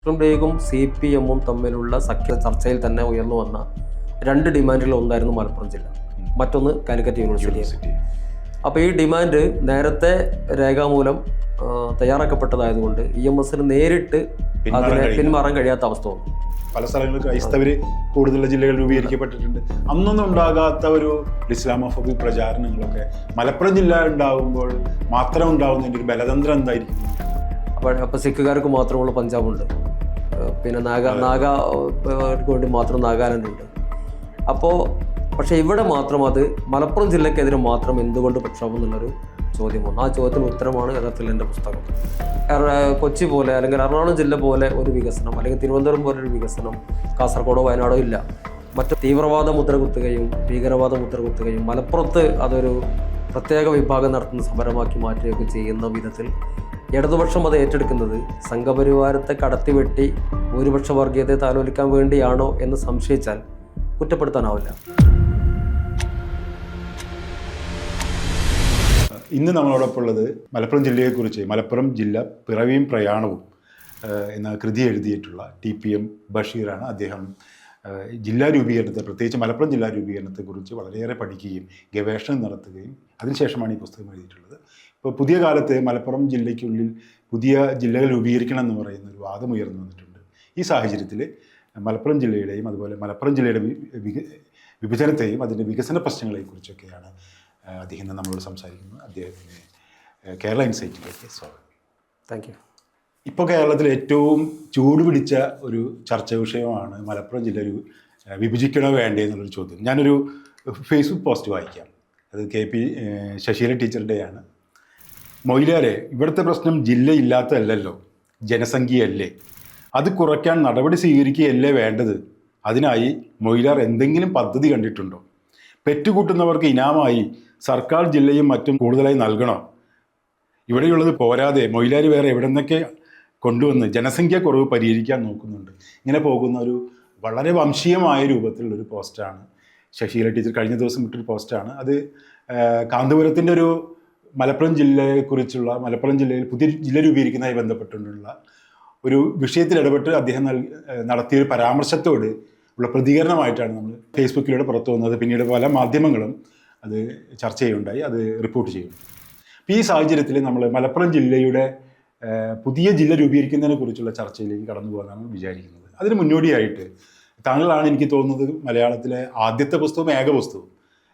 മുസ്ലിം ലീഗും CPM-ഉം തമ്മിലുള്ള സഖ്യ ചർച്ചയിൽ തന്നെ ഉയർന്നു വന്ന രണ്ട് ഡിമാൻഡുകൾ ഒന്നായിരുന്നു മലപ്പുറം ജില്ല, മറ്റൊന്ന് കാലിക്കറ്റ് യൂണിവേഴ്സിറ്റി. അപ്പോൾ ഈ ഡിമാൻഡ് നേരത്തെ രേഖാമൂലം തയ്യാറാക്കപ്പെട്ടതായതുകൊണ്ട് EMS-ന് നേരിട്ട് അതിനെ പിന്മാറാൻ കഴിയാത്ത അവസ്ഥ വന്നു. പല സ്ഥലങ്ങളിൽ ക്രൈസ്തവര് കൂടുതലുള്ള ജില്ലകൾ രൂപീകരിക്കപ്പെട്ടിട്ടുണ്ട്. അന്നൊന്നും ഉണ്ടാകാത്ത ഒരു ഇസ്ലാമോഫോബിക് പ്രചാരണങ്ങളൊക്കെ മലപ്പുറം ജില്ല ഉണ്ടാകുമ്പോൾ മാത്രം ഉണ്ടാകുന്നതിൻ്റെ ഒരു ബലതന്ത്രം എന്തായിരിക്കും? അപ്പോൾ സിഖുകാർക്ക് മാത്രമുള്ള പഞ്ചാബുണ്ട്, പിന്നെ നാഗാർക്ക് വേണ്ടി മാത്രം നാഗാലാൻഡ് ഉണ്ട്. പക്ഷേ ഇവിടെ മാത്രം അത് മലപ്പുറം ജില്ലക്കെതിരെ മാത്രം എന്തുകൊണ്ട് പ്രക്ഷോഭം എന്നുള്ളൊരു ചോദ്യം വന്നു. ആ ചോദ്യത്തിന് ഉത്തരമാണ് യഥാർത്ഥത്തിൽ എൻ്റെ പുസ്തകം. കൊച്ചി പോലെ അല്ലെങ്കിൽ എറണാകുളം ജില്ല പോലെ ഒരു വികസനം, അല്ലെങ്കിൽ തിരുവനന്തപുരം പോലെ ഒരു വികസനം കാസർഗോഡോ വയനാടോ ഇല്ല. മറ്റ് തീവ്രവാദ മുദ്ര കുത്തുകയും ഭീകരവാദ മുദ്ര കുത്തുകയും മലപ്പുറത്ത് അതൊരു പ്രത്യേക വിഭാഗം നടത്തുന്ന സമരമാക്കി മാറ്റുകയൊക്കെ ചെയ്യുന്ന വിധത്തിൽ ഇടതുപക്ഷം അത് ഏറ്റെടുക്കുന്നത് സംഘപരിവാരത്തെ കടത്തിവെട്ടി ഭൂരിപക്ഷ വർഗീയതയെ താലോലിക്കാൻ വേണ്ടിയാണോ എന്ന് സംശയിച്ചാൽ കുറ്റപ്പെടുത്താനാവില്ല. ഇന്ന് നമ്മളോടൊപ്പം ഉള്ളത് മലപ്പുറം ജില്ലയെക്കുറിച്ച് മലപ്പുറം ജില്ല പിറവിയും പ്രയാണവും എന്ന കൃതി എഴുതിയിട്ടുള്ള TPM ബഷീറാണ്. അദ്ദേഹം ജില്ലാ രൂപീകരണത്തെ, പ്രത്യേകിച്ച് മലപ്പുറം ജില്ലാ രൂപീകരണത്തെക്കുറിച്ച് വളരെയേറെ പഠിക്കുകയും ഗവേഷണം നടത്തുകയും അതിനുശേഷമാണ് ഈ പുസ്തകം എഴുതിയിട്ടുള്ളത്. ഇപ്പോൾ പുതിയ കാലത്ത് മലപ്പുറം ജില്ലയ്ക്കുള്ളിൽ പുതിയ ജില്ലകൾ രൂപീകരിക്കണം എന്ന് പറയുന്ന ഒരു വാദം ഉയർന്നു വന്നിട്ടുണ്ട്. ഈ സാഹചര്യത്തിൽ മലപ്പുറം ജില്ലയുടെയും അതുപോലെ മലപ്പുറം ജില്ലയുടെ വിഭജനത്തെയും അതിൻ്റെ വികസന പ്രശ്നങ്ങളെക്കുറിച്ചൊക്കെയാണ് അദ്ദേഹം നമ്മളോട് സംസാരിക്കുന്നത്. അദ്ദേഹത്തിന് കേരള ഇൻസൈറ്റിലേക്ക് സ്വാഗതം. Thank you. ഇപ്പോൾ കേരളത്തിൽ ഏറ്റവും ചൂടുപിടിച്ച ഒരു ചർച്ചാ വിഷയമാണ് മലപ്പുറം ജില്ല വിഭജിക്കണോ വേണ്ടേ എന്നുള്ളൊരു ചോദ്യം. ഞാനൊരു ഫേസ്ബുക്ക് പോസ്റ്റ് വായിക്കാം. അത് KP ശശീല ടീച്ചറുടെയാണ്. മൊയ്ലാരെ, ഇവിടുത്തെ പ്രശ്നം ജില്ലയില്ലാത്തതല്ലല്ലോ, ജനസംഖ്യയല്ലേ? അത് കുറയ്ക്കാൻ നടപടി സ്വീകരിക്കുകയല്ലേ വേണ്ടത്? അതിനായി മൊയ്ലാർ എന്തെങ്കിലും പദ്ധതി കണ്ടിട്ടുണ്ടോ? പെറ്റുകൂട്ടുന്നവർക്ക് ഇനാമായി സർക്കാർ ജില്ലയും മറ്റും കൂടുതലായി നൽകണോ? ഇവിടെയുള്ളത് പോരാതെ മൊയ്ലാർ വേറെ എവിടെ നിന്നൊക്കെ കൊണ്ടുവന്ന് ജനസംഖ്യ കുറവ് പരിഹരിക്കാൻ നോക്കുന്നുണ്ട്. ഇങ്ങനെ പോകുന്ന ഒരു വളരെ വംശീയമായ രൂപത്തിലുള്ളൊരു പോസ്റ്റാണ് ശശീല ടീച്ചർ കഴിഞ്ഞ ദിവസം ഇട്ടൊരു പോസ്റ്റാണ്. അത് കാന്തപുരത്തിൻ്റെ ഒരു മലപ്പുറം ജില്ലയെക്കുറിച്ചുള്ള, മലപ്പുറം ജില്ലയിൽ പുതിയ ജില്ല രൂപീകരിക്കുന്നതുമായി ബന്ധപ്പെട്ടുള്ള ഒരു വിഷയത്തിൽ ഇടപെട്ട് അദ്ദേഹം നടത്തിയൊരു പരാമർശത്തോട് ഉള്ള പ്രതികരണമായിട്ടാണ് നമ്മൾ ഫേസ്ബുക്കിലൂടെ പുറത്തു വന്നത്. പിന്നീട് പല മാധ്യമങ്ങളും അത് ചർച്ച ചെയ്യുകയുണ്ടായി, അത് റിപ്പോർട്ട് ചെയ്യുന്നു. അപ്പോൾ ഈ സാഹചര്യത്തിൽ നമ്മൾ മലപ്പുറം ജില്ലയുടെ പുതിയ ജില്ല രൂപീകരിക്കുന്നതിനെ കുറിച്ചുള്ള ചർച്ചയിലേക്ക് കടന്നു പോകാനാണ് വിചാരിക്കുന്നത്. അതിന് മുന്നോടിയായിട്ട് താങ്കളാണ് എനിക്ക് തോന്നുന്നത് മലയാളത്തിലെ ആദ്യത്തെ പുസ്തകവും ഏക പുസ്തകവും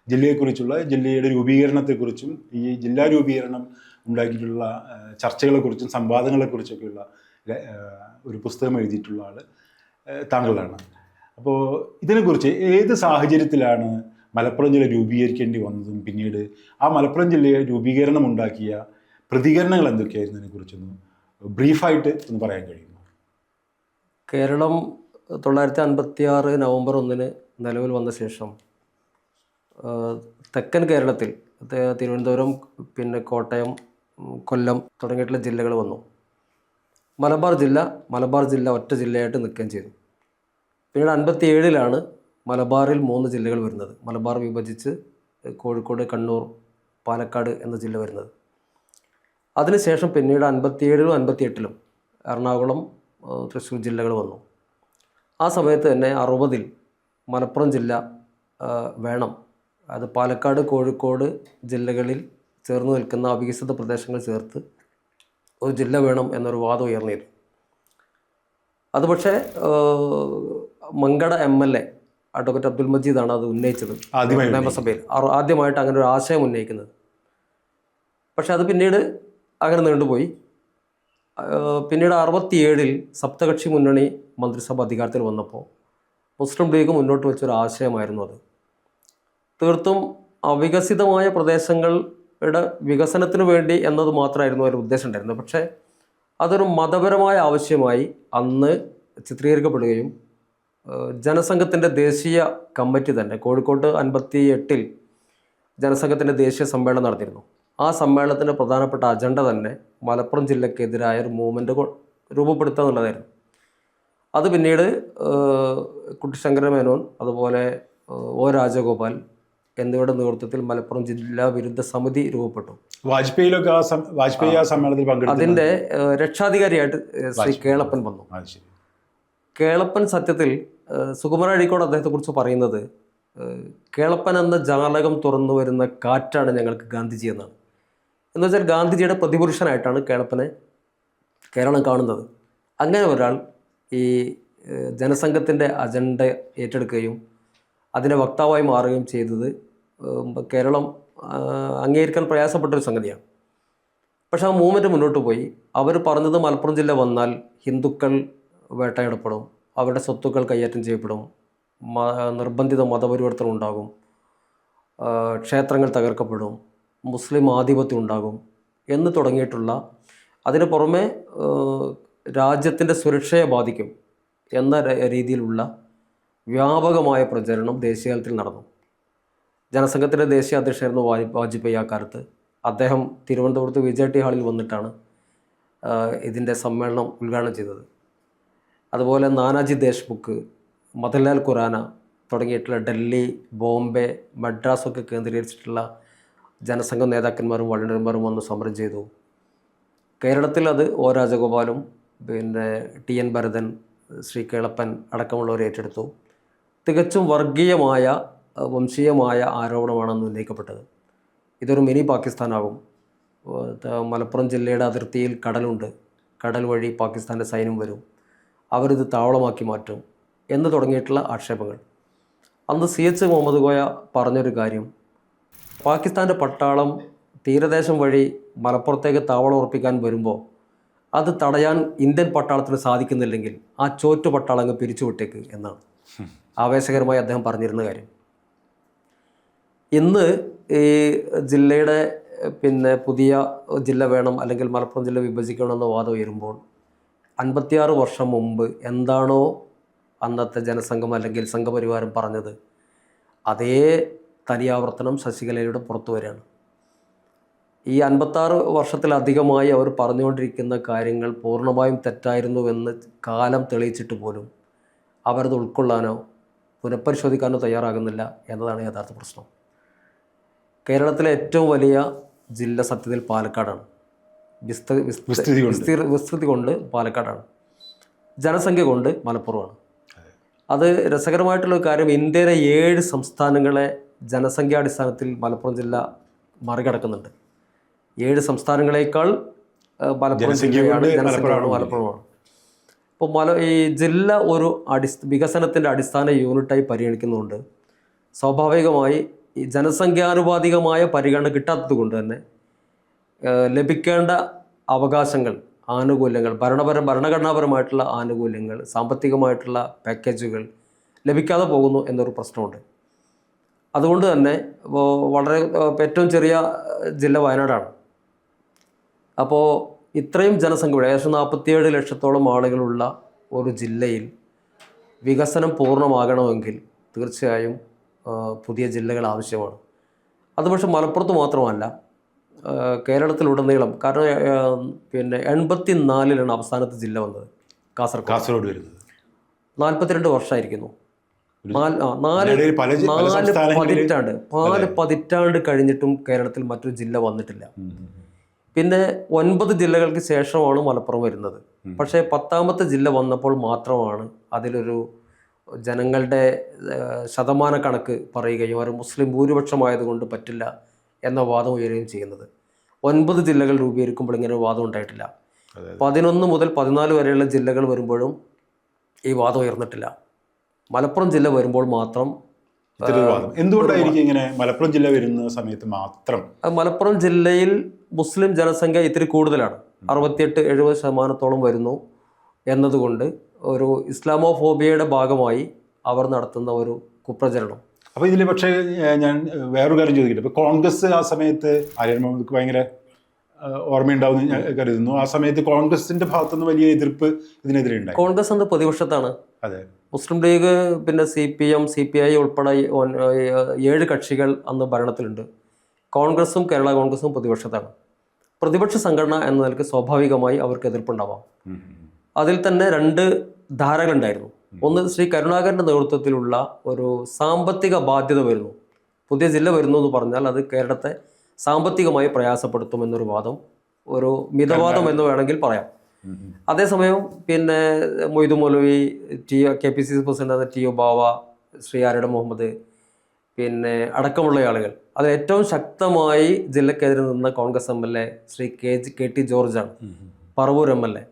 ജില്ലയെക്കുറിച്ചുള്ള, ജില്ലയുടെ രൂപീകരണത്തെക്കുറിച്ചും ഈ ജില്ലാ രൂപീകരണം ഉണ്ടാക്കിയിട്ടുള്ള ചർച്ചകളെക്കുറിച്ചും സംവാദങ്ങളെക്കുറിച്ചൊക്കെയുള്ള ഒരു പുസ്തകം എഴുതിയിട്ടുള്ള ആൾ താങ്കളാണ്. അപ്പോൾ ഇതിനെക്കുറിച്ച് ഏത് സാഹചര്യത്തിലാണ് മലപ്പുറം ജില്ല രൂപീകരിക്കേണ്ടി വന്നതും പിന്നീട് ആ മലപ്പുറം ജില്ലയെ രൂപീകരണം ഉണ്ടാക്കിയ പ്രതികരണങ്ങൾ എന്തൊക്കെയായിരുന്നു, അതിനെക്കുറിച്ചൊന്ന് ബ്രീഫായിട്ട് ഒന്ന് പറയാൻ കഴിയുമോ? കേരളം 1956 നവംബർ 1 നിലവിൽ വന്ന ശേഷം തെക്കൻ കേരളത്തിൽ തിരുവനന്തപുരം, പിന്നെ കോട്ടയം, കൊല്ലം തുടങ്ങിയിട്ടുള്ള ജില്ലകൾ വന്നു. മലബാർ ജില്ല ഒറ്റ ജില്ലയായിട്ട് നിൽക്കുകയും ചെയ്തു. പിന്നീട് 57 മലബാറിൽ 3 ജില്ലകൾ വരുന്നത്. മലബാർ വിഭജിച്ച് കോഴിക്കോട്, കണ്ണൂർ, പാലക്കാട് എന്ന ജില്ല വരുന്നത്. അതിനുശേഷം പിന്നീട് 57 58 എറണാകുളം, തൃശ്ശൂർ ജില്ലകൾ വന്നു. ആ സമയത്ത് തന്നെ 60 മലപ്പുറം ജില്ല വേണം, അത് പാലക്കാട്, കോഴിക്കോട് ജില്ലകളിൽ ചേർന്ന് നിൽക്കുന്ന അവികസിത പ്രദേശങ്ങൾ ചേർത്ത് ഒരു ജില്ല വേണം എന്നൊരു വാദം ഉയർന്നിരുന്നു. അത് പക്ഷേ മങ്കട MLA അഡ്വക്കേറ്റ് അബ്ദുൽ മജീദാണ് അത് ഉന്നയിച്ചത് നിയമസഭയിൽ, ആദ്യമായിട്ട് അങ്ങനെ ഒരു ആശയം ഉന്നയിക്കുന്നത്. പക്ഷെ അത് പിന്നീട് അങ്ങനെ നീണ്ടുപോയി. പിന്നീട് 67 സപ്തകക്ഷി മുന്നണി മന്ത്രിസഭ അധികാരത്തിൽ വന്നപ്പോൾ മുസ്ലിം ലീഗ് മുന്നോട്ട് വെച്ചൊരു ആശയമായിരുന്നു അത്. തീർത്തും അവികസിതമായ പ്രദേശങ്ങളുടെ വികസനത്തിന് വേണ്ടി എന്നത് മാത്രമായിരുന്നു അതിൻ്റെ ഉദ്ദേശം ഉണ്ടായിരുന്നത്. പക്ഷേ അതൊരു മതപരമായ ആവശ്യമായി അന്ന് ചിത്രീകരിക്കപ്പെടുകയും ജനസംഘത്തിൻ്റെ ദേശീയ കമ്മിറ്റി തന്നെ കോഴിക്കോട്ട് 58 ജനസംഘത്തിൻ്റെ ദേശീയ സമ്മേളനം നടത്തിയിരുന്നു. ആ സമ്മേളനത്തിൻ്റെ പ്രധാനപ്പെട്ട അജണ്ട തന്നെ മലപ്പുറം ജില്ലക്കെതിരായ ഒരു മൂവ്മെൻറ്റ് രൂപപ്പെടുത്തുക എന്നുള്ളതായിരുന്നു. അത് പിന്നീട് കുട്ടിശങ്കര മേനോൻ, അതുപോലെ O രാജഗോപാൽ എന്നിവരുടെ നേതൃത്വത്തിൽ മലപ്പുറം ജില്ലാ വിരുദ്ധ സമിതി രൂപപ്പെട്ടു. വാജ്പേയി ആ സമ്മേളനത്തിൽ പങ്കെടുത്തു. അതിൻ്റെ രക്ഷാധികാരിയായിട്ട് ശ്രീ കേളപ്പൻ വന്നു. കേളപ്പൻ സത്യത്തിൽ സുകുമാര അഴീക്കോട് അദ്ദേഹത്തെക്കുറിച്ച് പറയുന്നത് കേളപ്പൻ എന്ന ജാലകം തുറന്നു വരുന്ന കാറ്റാണ് ഞങ്ങൾക്ക് ഗാന്ധിജി എന്നാണ്. എന്ന് വെച്ചാൽ ഗാന്ധിജിയുടെ പ്രതിപുരുഷനായിട്ടാണ് കേളപ്പനെ കേരളം കാണുന്നത്. അങ്ങനെ ഒരാൾ ഈ ജനസംഘത്തിൻ്റെ അജണ്ട ഏറ്റെടുക്കുകയും അതിൻ്റെ വക്താവായി മാറുകയും ചെയ്തത് കേരളം അംഗീകരിക്കാൻ പ്രയാസപ്പെട്ടൊരു സംഗതിയാണ്. പക്ഷേ ആ മൂവ്മെൻറ്റ് മുന്നോട്ട് പോയി. അവർ പറഞ്ഞത് മലപ്പുറം ജില്ല വന്നാൽ ഹിന്ദുക്കൾ വേട്ടയാടപ്പെടും, അവരുടെ സ്വത്തുക്കൾ കൈയേറ്റം ചെയ്യപ്പെടും, നിർബന്ധിത മതപരിവർത്തനം ഉണ്ടാകും, ക്ഷേത്രങ്ങൾ തകർക്കപ്പെടും, മുസ്ലിം ആധിപത്യം ഉണ്ടാകും എന്ന് തുടങ്ങിയിട്ടുള്ള, അതിന് പുറമെ രാജ്യത്തിൻ്റെ സുരക്ഷയെ ബാധിക്കും എന്ന രീതിയിലുള്ള വ്യാപകമായ പ്രചരണം ദേശീയതലത്തിൽ നടന്നു. ജനസംഘത്തിൻ്റെ ദേശീയ അധ്യക്ഷനായിരുന്നു വാജ്പേയി ആ കാലത്ത്. അദ്ദേഹം തിരുവനന്തപുരത്ത് വിജയടി ഹാളിൽ വന്നിട്ടാണ് ഇതിൻ്റെ സമ്മേളനം ഉദ്ഘാടനം ചെയ്തത്. അതുപോലെ നാനാജി ദേശ്മുഖ്, മദൻലാൽ ഖുറാന തുടങ്ങിയിട്ടുള്ള ഡൽഹി, ബോംബെ, മദ്രാസൊക്കെ കേന്ദ്രീകരിച്ചിട്ടുള്ള ജനസംഘ നേതാക്കന്മാരും വള്ളന്മാരും വന്ന് സമരം ചെയ്തു. കേരളത്തിൽ അത് ഒ രാജഗോപാലും പിന്നെ TN ഭരതൻ, ശ്രീ കേളപ്പൻ അടക്കമുള്ളവർ ഏറ്റെടുത്തു. തികച്ചും വർഗീയമായ വംശീയമായ ആരോപണമാണെന്ന് ഉന്നയിക്കപ്പെട്ടത്. ഇതൊരു മിനി പാകിസ്ഥാനാകും, മലപ്പുറം ജില്ലയുടെ അതിർത്തിയിൽ കടലുണ്ട്, കടൽ വഴി പാകിസ്ഥാൻ്റെ സൈന്യം വരും, അവരിത് താവളമാക്കി മാറ്റും എന്ന് തുടങ്ങിയിട്ടുള്ള ആക്ഷേപങ്ങൾ. അന്ന് CH മുഹമ്മദ് കോയ പറഞ്ഞൊരു കാര്യം, പാകിസ്ഥാൻ്റെ പട്ടാളം തീരദേശം വഴി മലപ്പുറത്തേക്ക് താവളം ഉറപ്പിക്കാൻ വരുമ്പോൾ അത് തടയാൻ ഇന്ത്യൻ പട്ടാളത്തിന് സാധിക്കുന്നില്ലെങ്കിൽ ആ ചോറ്റു പട്ടാളം അങ്ങ് പിരിച്ചുവിട്ടേക്ക് എന്നാണ് ആവേശകരമായി അദ്ദേഹം പറഞ്ഞിരുന്ന കാര്യം. ഇന്ന് ഈ ജില്ലയുടെ പിന്നെ പുതിയ ജില്ല വേണം, അല്ലെങ്കിൽ മലപ്പുറം ജില്ല വിഭജിക്കണമെന്ന വാദം ഉയരുമ്പോൾ 56 വർഷം മുമ്പ് എന്താണോ അന്നത്തെ ജനസംഘം അല്ലെങ്കിൽ സംഘപരിവാരം പറഞ്ഞത്, അതേ തനിയാവർത്തനം ശശികലയുടെ പുറത്തു വരികയാണ്. ഈ 56 വർഷത്തിലധികമായി അവർ പറഞ്ഞുകൊണ്ടിരിക്കുന്ന കാര്യങ്ങൾ പൂർണ്ണമായും തെറ്റായിരുന്നുവെന്ന് കാലം തെളിയിച്ചിട്ട് പോലും അവരത് ഉൾക്കൊള്ളാനോ പുനഃപരിശോധിക്കാനോ തയ്യാറാകുന്നില്ല എന്നതാണ് യഥാർത്ഥ പ്രശ്നം. കേരളത്തിലെ ഏറ്റവും വലിയ ജില്ല സത്യത്തിൽ പാലക്കാടാണ്. വിസ്തൃതി കൊണ്ട് പാലക്കാടാണ്, ജനസംഖ്യ കൊണ്ട് മലപ്പുറമാണ്. അത് രസകരമായിട്ടുള്ള കാര്യം, ഇന്ത്യയിലെ 7 സംസ്ഥാനങ്ങളെ ജനസംഖ്യാടിസ്ഥാനത്തിൽ മലപ്പുറം ജില്ല മറികടക്കുന്നുണ്ട്. 7 സംസ്ഥാനങ്ങളേക്കാൾ മലപ്പുറം ജില്ലയാണ് മലപ്പുറമാണ്. ഇപ്പോൾ ഈ ജില്ല ഒരു വികസനത്തിൻ്റെ അടിസ്ഥാന യൂണിറ്റായി പരിഗണിക്കുന്നതുകൊണ്ട് സ്വാഭാവികമായി ഈ ജനസംഖ്യാനുപാതികമായ പരിഗണന കിട്ടാത്തത് കൊണ്ട് തന്നെ ലഭിക്കേണ്ട അവകാശങ്ങൾ, ആനുകൂല്യങ്ങൾ, ഭരണഘടനാപരമായിട്ടുള്ള ആനുകൂല്യങ്ങൾ, സാമ്പത്തികമായിട്ടുള്ള പാക്കേജുകൾ ലഭിക്കാതെ പോകുന്നു എന്നൊരു പ്രശ്നമുണ്ട്. അതുകൊണ്ട് തന്നെ വളരെ ഏറ്റവും ചെറിയ ജില്ല വയനാടാണ്. അപ്പോൾ ഇത്രയും ജനസംഖ്യ, ഏകദേശം 47 ലക്ഷത്തോളം ആളുകളുള്ള ഒരു ജില്ലയിൽ വികസനം പൂർണ്ണമാകണമെങ്കിൽ തീർച്ചയായും പുതിയ ജില്ലകൾ ആവശ്യമാണ്. അത് പക്ഷേ മലപ്പുറത്ത് മാത്രമല്ല, കേരളത്തിലുടനീളം. കാരണം പിന്നെ 84-ലാണ് അവസാനത്തെ ജില്ല വന്നത്, കാസർഗോഡ് വരുന്നത്. 42 വർഷമായിരിക്കുന്നു. 4 പതിറ്റാണ്ട് കഴിഞ്ഞിട്ടും കേരളത്തിൽ മറ്റൊരു ജില്ല വന്നിട്ടില്ല. പിന്നെ 9 ജില്ലകൾക്ക് ശേഷമാണ് മലപ്പുറം വരുന്നത്. പക്ഷേ 10ാമത്തെ ജില്ല വന്നപ്പോൾ മാത്രമാണ് അതിലൊരു ജനങ്ങളുടെ ശതമാന കണക്ക് പറയുകയും അവർ മുസ്ലിം ഭൂരിപക്ഷമായതുകൊണ്ട് പറ്റില്ല എന്ന വാദം ഉയരുകയും ചെയ്യുന്നത്. 9 ജില്ലകൾ രൂപീകരിക്കുമ്പോൾ ഇങ്ങനെ ഒരു വാദം ഉണ്ടായിട്ടില്ല. 11 മുതൽ 14 വരെയുള്ള ജില്ലകൾ വരുമ്പോഴും ഈ വാദം ഉയർന്നിട്ടില്ല. മലപ്പുറം ജില്ല വരുമ്പോൾ മാത്രം. എന്തുകൊണ്ടായിരിക്കും ഇങ്ങനെ മലപ്പുറം ജില്ല വരുന്ന സമയത്ത് മാത്രം? മലപ്പുറം ജില്ലയിൽ മുസ്ലിം ജനസംഖ്യ ഇത്തിരി കൂടുതലാണ്, 68-70% വരുന്നു എന്നതുകൊണ്ട് ഒരു ഇസ്ലാമോഫോബിയയുടെ ഭാഗമായി അവർ നടത്തുന്ന ഒരു കുപ്രചരണം. അപ്പോൾ ഇതിൽ പക്ഷേ ഞാൻ വേറൊരു കാര്യം ചോദിക്കട്ടെ. ഇപ്പോൾ കോൺഗ്രസ് ആ സമയത്ത് ആര്യൻ മുഹമ്മദ്ക്ക് ഭയങ്കര ഓർമ്മയുണ്ടാവും ഞാൻ കരുതുന്നു. ആ സമയത്ത് കോൺഗ്രസിന്റെ ഭാഗത്തുനിന്ന് വലിയ എതിർപ്പ് ഇതിനെതിരെ ഉണ്ടായി. കോൺഗ്രസ് അന്ന് പ്രതിപക്ഷത്താണ്. അതെ. മുസ്ലിം ലീഗ്, പിന്നെ CPM, CPI ഉൾപ്പെടെ 7 കക്ഷികൾ അന്ന് ഭരണത്തിലുണ്ട്. കോൺഗ്രസും കേരള കോൺഗ്രസും പ്രതിപക്ഷത്താണ്. പ്രതിപക്ഷ സംഘടന എന്ന നിലയ്ക്ക് സ്വാഭാവികമായി അവർക്ക് എതിർപ്പുണ്ടാവാം. അതിൽ തന്നെ 2 ധാരകളുണ്ടായിരുന്നു. ഒന്ന്, ശ്രീ കരുണാകരൻ്റെ നേതൃത്വത്തിലുള്ള ഒരു സാമ്പത്തിക ബാധ്യത വരുന്നു. പുതിയ ജില്ല വരുന്നു എന്ന് പറഞ്ഞാൽ അത് കേരളത്തെ സാമ്പത്തികമായി പ്രയാസപ്പെടുത്തുമെന്നൊരു വാദം, ഒരു മിതവാദം എന്ന് വേണമെങ്കിൽ പറയാം. അതേസമയം പിന്നെ മൊയ്തു മൗലവി, KPCC പ്രസിഡന്റ് TO ബാവ, ശ്രീ ആരുടെ മുഹമ്മദ് പിന്നെ അടക്കമുള്ള ആളുകൾ, അത് ഏറ്റവും ശക്തമായി ജില്ലക്കെതിരെ നിന്ന Congress MLA Shri KT ജോർജാണ്, Paravur MLA.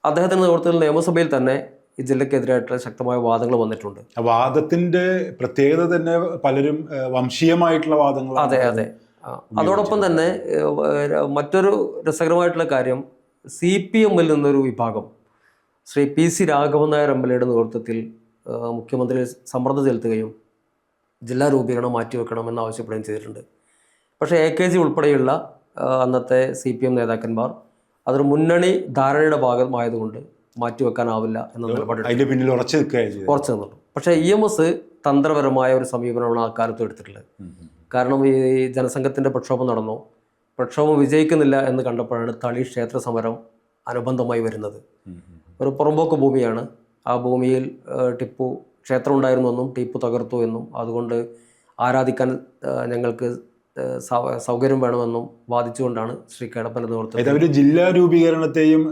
അദ്ദേഹത്തിൻ്റെ നേതൃത്വത്തിൽ നിയമസഭയിൽ തന്നെ ഈ ജില്ലക്കെതിരായിട്ടുള്ള ശക്തമായ വാദങ്ങൾ വന്നിട്ടുണ്ട്. വാദത്തിന്റെ പ്രത്യേകത തന്നെ പലരും വംശീയമായിട്ടുള്ള വാദങ്ങൾ. അതെ അതെ. അതോടൊപ്പം തന്നെ മറ്റൊരു രസകരമായിട്ടുള്ള കാര്യം, CPM-ൽ നിന്നൊരു വിഭാഗം ശ്രീ PC രാഘവൻ നായർ MLA-യുടെ നേതൃത്വത്തിൽ മുഖ്യമന്ത്രി സമ്മർദ്ദം ചെലുത്തുകയും ജില്ലാ രൂപീകരണം മാറ്റിവെക്കണമെന്ന് ആവശ്യപ്പെടുകയും ചെയ്തിട്ടുണ്ട്. പക്ഷേ AKG ഉൾപ്പെടെയുള്ള അന്നത്തെ CPM നേതാക്കന്മാർ അതൊരു മുന്നണി ധാരണയുടെ ഭാഗമായതുകൊണ്ട് മാറ്റിവെക്കാനാവില്ല എന്ന നിലപാട് ഉറച്ചു നിന്നുള്ളൂ. പക്ഷേ EMS തന്ത്രപരമായ ഒരു സമീപനമാണ് ആ കാലത്ത് എടുത്തിട്ടുള്ളത്. കാരണം ഈ ജനസംഘത്തിൻ്റെ പ്രക്ഷോഭം നടന്നു, പ്രക്ഷോഭം വിജയിക്കുന്നില്ല എന്ന് കണ്ടപ്പോഴാണ് തളി ക്ഷേത്ര സമരം അനുബന്ധമായി വരുന്നത്. ഒരു പുറമ്പോക്ക് ഭൂമിയാണ്. ആ ഭൂമിയിൽ ടിപ്പു ക്ഷേത്രം ഉണ്ടായിരുന്നുവെന്നും ടിപ്പു തകർത്തു എന്നും അതുകൊണ്ട് ആരാധിക്കാൻ ഞങ്ങൾക്ക് സൗകര്യം വേണമെന്നും വാദിച്ചുകൊണ്ടാണ് ശ്രീ കേളപ്പൻ്റെ നേതൃത്വത്തിൽ ജില്ലാ രൂപീകരണത്തെയും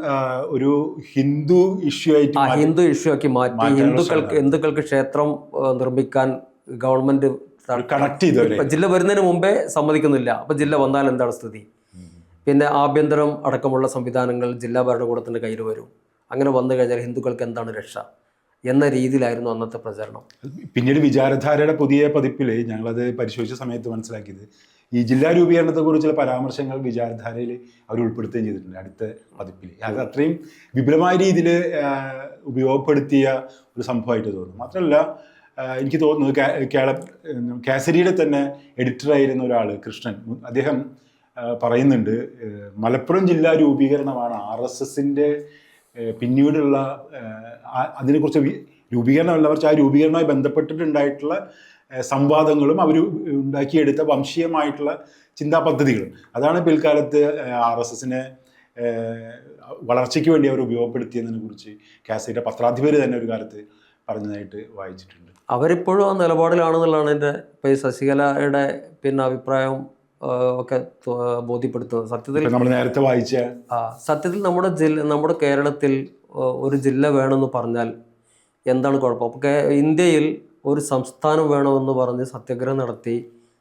ഒരു ഹിന്ദു ഇഷ്യൂ ആക്കി മാറ്റി ഹിന്ദുക്കൾക്ക് ക്ഷേത്രം നിർമ്മിക്കാൻ ഗവൺമെന്റ് ജില്ല വരുന്നതിന് മുമ്പേ സമ്മതിക്കുന്നില്ല. അപ്പൊ ജില്ല വന്നാൽ എന്താണ് സ്ഥിതി? പിന്നെ ആഭ്യന്തരം അടക്കമുള്ള സംവിധാനങ്ങൾ ജില്ലാ ഭരണകൂടത്തിന്റെ കയ്യിൽ വരും. അങ്ങനെ വന്നു കഴിഞ്ഞാൽ ഹിന്ദുക്കൾക്ക് എന്താണ് രക്ഷ എന്ന രീതിയിലായിരുന്നു അന്നത്തെ പ്രചരണം. പിന്നീട് വിചാരധാരയുടെ പുതിയ പതിപ്പിൽ ഞങ്ങളത് പരിശോധിച്ച സമയത്ത് മനസ്സിലാക്കിയത് ഈ ജില്ലാ രൂപീകരണത്തെക്കുറിച്ചുള്ള പരാമർശങ്ങൾ വിചാരധാരയിൽ അവർ ഉൾപ്പെടുത്തുകയും ചെയ്തിട്ടുണ്ട് അടുത്ത പതിപ്പിൽ. അത് അത്രയും വിപുലമായ രീതിയിൽ ഉപയോഗപ്പെടുത്തിയ ഒരു സംഭവമായിട്ട് തോന്നുന്നു. മാത്രമല്ല എനിക്ക് തോന്നുന്നു കേസരിയുടെ തന്നെ എഡിറ്ററായിരുന്ന ഒരാൾ കൃഷ്ണൻ, അദ്ദേഹം പറയുന്നുണ്ട് മലപ്പുറം ജില്ലാ രൂപീകരണമാണ് RSSന്റെ പിന്നീടുള്ള അതിനെക്കുറിച്ച് രൂപീകരണമല്ല, കുറച്ച് ആ രൂപീകരണവുമായി ബന്ധപ്പെട്ടിട്ടുണ്ടായിട്ടുള്ള സംവാദങ്ങളും അവർ ഉണ്ടാക്കിയെടുത്ത വംശീയമായിട്ടുള്ള ചിന്താ പദ്ധതികളും അതാണ് പിൽക്കാലത്ത് RSSനെ വളർച്ചയ്ക്ക് വേണ്ടി അവർ ഉപയോഗപ്പെടുത്തിയതിനെ കുറിച്ച് കാസയുടെ പത്രാധിപർ തന്നെ ഒരു കാലത്ത് പറഞ്ഞതായിട്ട് വായിച്ചിട്ടുണ്ട്. അവരിപ്പോഴും ആ നിലപാടിലാണെന്നുള്ളതാണ് എൻ്റെ ഇപ്പോൾ ഈ ശശികലയുടെ പിന്നെ അഭിപ്രായം ഒക്കെ ബോധ്യപ്പെടുത്തുന്നത്. സത്യത്തിൽ നമ്മൾ നേരത്തെ വായിച്ച സത്യത്തിൽ നമ്മുടെ കേരളത്തിൽ ഒരു ജില്ല വേണമെന്ന് പറഞ്ഞാൽ എന്താണ് കുഴപ്പം? അപ്പോൾ ഇന്ത്യയിൽ ഒരു സംസ്ഥാനം വേണമെന്ന് പറഞ്ഞ് സത്യാഗ്രഹം നടത്തി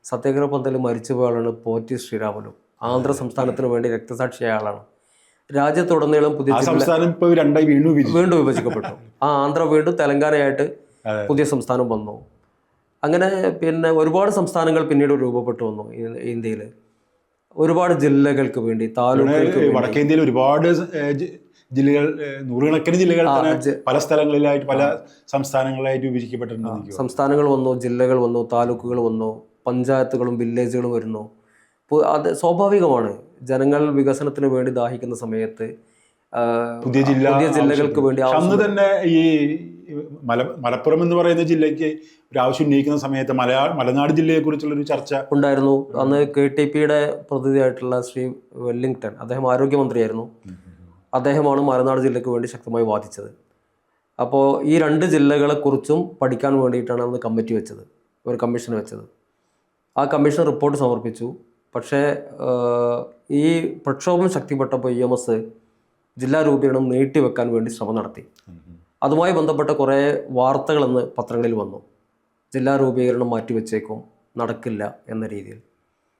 സത്യാഗ്രഹ പന്തലിൽ മരിച്ചു പോയാളാണ് പോറ്റി ശ്രീരാമലു. ആന്ധ്ര സംസ്ഥാനത്തിന് വേണ്ടി രക്തസാക്ഷിയായ ആളാണ്. രാജ്യത്തുടനീളം പുതിയ സംസ്ഥാനം വീണ്ടും വിഭജിക്കപ്പെട്ടു. ആന്ധ്ര വീണ്ടും തെലങ്കാനയായിട്ട് പുതിയ സംസ്ഥാനം വന്നു. അങ്ങനെ പിന്നെ ഒരുപാട് സംസ്ഥാനങ്ങൾ പിന്നീട് രൂപപ്പെട്ടു വന്നു ഇന്ത്യയിൽ. ഒരുപാട് ജില്ലകൾക്ക് വേണ്ടി, താലൂക്കുകൾക്ക് വേണ്ടി. വടക്കേന്ത്യയിൽ ഒരുപാട് ജില്ലകൾ, നൂറുകണക്കിന് ജില്ലകൾ പല സ്ഥലങ്ങളിലായിട്ട് പല സംസ്ഥാനങ്ങളിലായിട്ട് വിഭജിക്കപ്പെട്ടിട്ടുണ്ട്. സംസ്ഥാനങ്ങൾ വന്നു, ജില്ലകൾ വന്നു, താലൂക്കുകൾ വന്നു, പഞ്ചായത്തുകളും വില്ലേജുകളും വരുന്നു. അത് സ്വാഭാവികമാണ്. ജനങ്ങൾ വികസനത്തിന് വേണ്ടി ദാഹിക്കുന്ന സമയത്ത് പുതിയ ജില്ലകൾക്ക് വേണ്ടി അന്ന് തന്നെ ഈ മലപ്പുറം എന്ന് പറയുന്ന ജില്ലയ്ക്ക് ഒരു ആവശ്യം ഉന്നയിക്കുന്ന സമയത്ത് മലനാട് ജില്ലയെ കുറിച്ചുള്ളൊരു ചർച്ച ഉണ്ടായിരുന്നു. അന്ന് KTPയുടെ പ്രതിനിധിയായിട്ടുള്ള ശ്രീ വെല്ലിംഗ്ടൺ, അദ്ദേഹം ആരോഗ്യമന്ത്രിയായിരുന്നു. അദ്ദേഹമാണ് മലനാട് ജില്ലയ്ക്ക് വേണ്ടി ശക്തമായി വാദിച്ചത്. അപ്പോൾ ഈ 2 ജില്ലകളെക്കുറിച്ചും പഠിക്കാൻ വേണ്ടിയിട്ടാണ് അന്ന് കമ്മിറ്റി വെച്ചത്, ഒരു കമ്മീഷൻ വെച്ചത്. ആ കമ്മീഷൻ റിപ്പോർട്ട് സമർപ്പിച്ചു. പക്ഷേ ഈ പ്രക്ഷോഭം ശക്തിപ്പെട്ടപ്പോൾ EMS ജില്ലാ രൂപീകരണം നീട്ടിവെക്കാൻ വേണ്ടി ശ്രമം നടത്തി. അതുമായി ബന്ധപ്പെട്ട കുറേ വാർത്തകളെന്ന് പത്രങ്ങളിൽ വന്നു. ജില്ലാ രൂപീകരണം മാറ്റിവെച്ചേക്കും, നടക്കില്ല എന്ന രീതിയിൽ.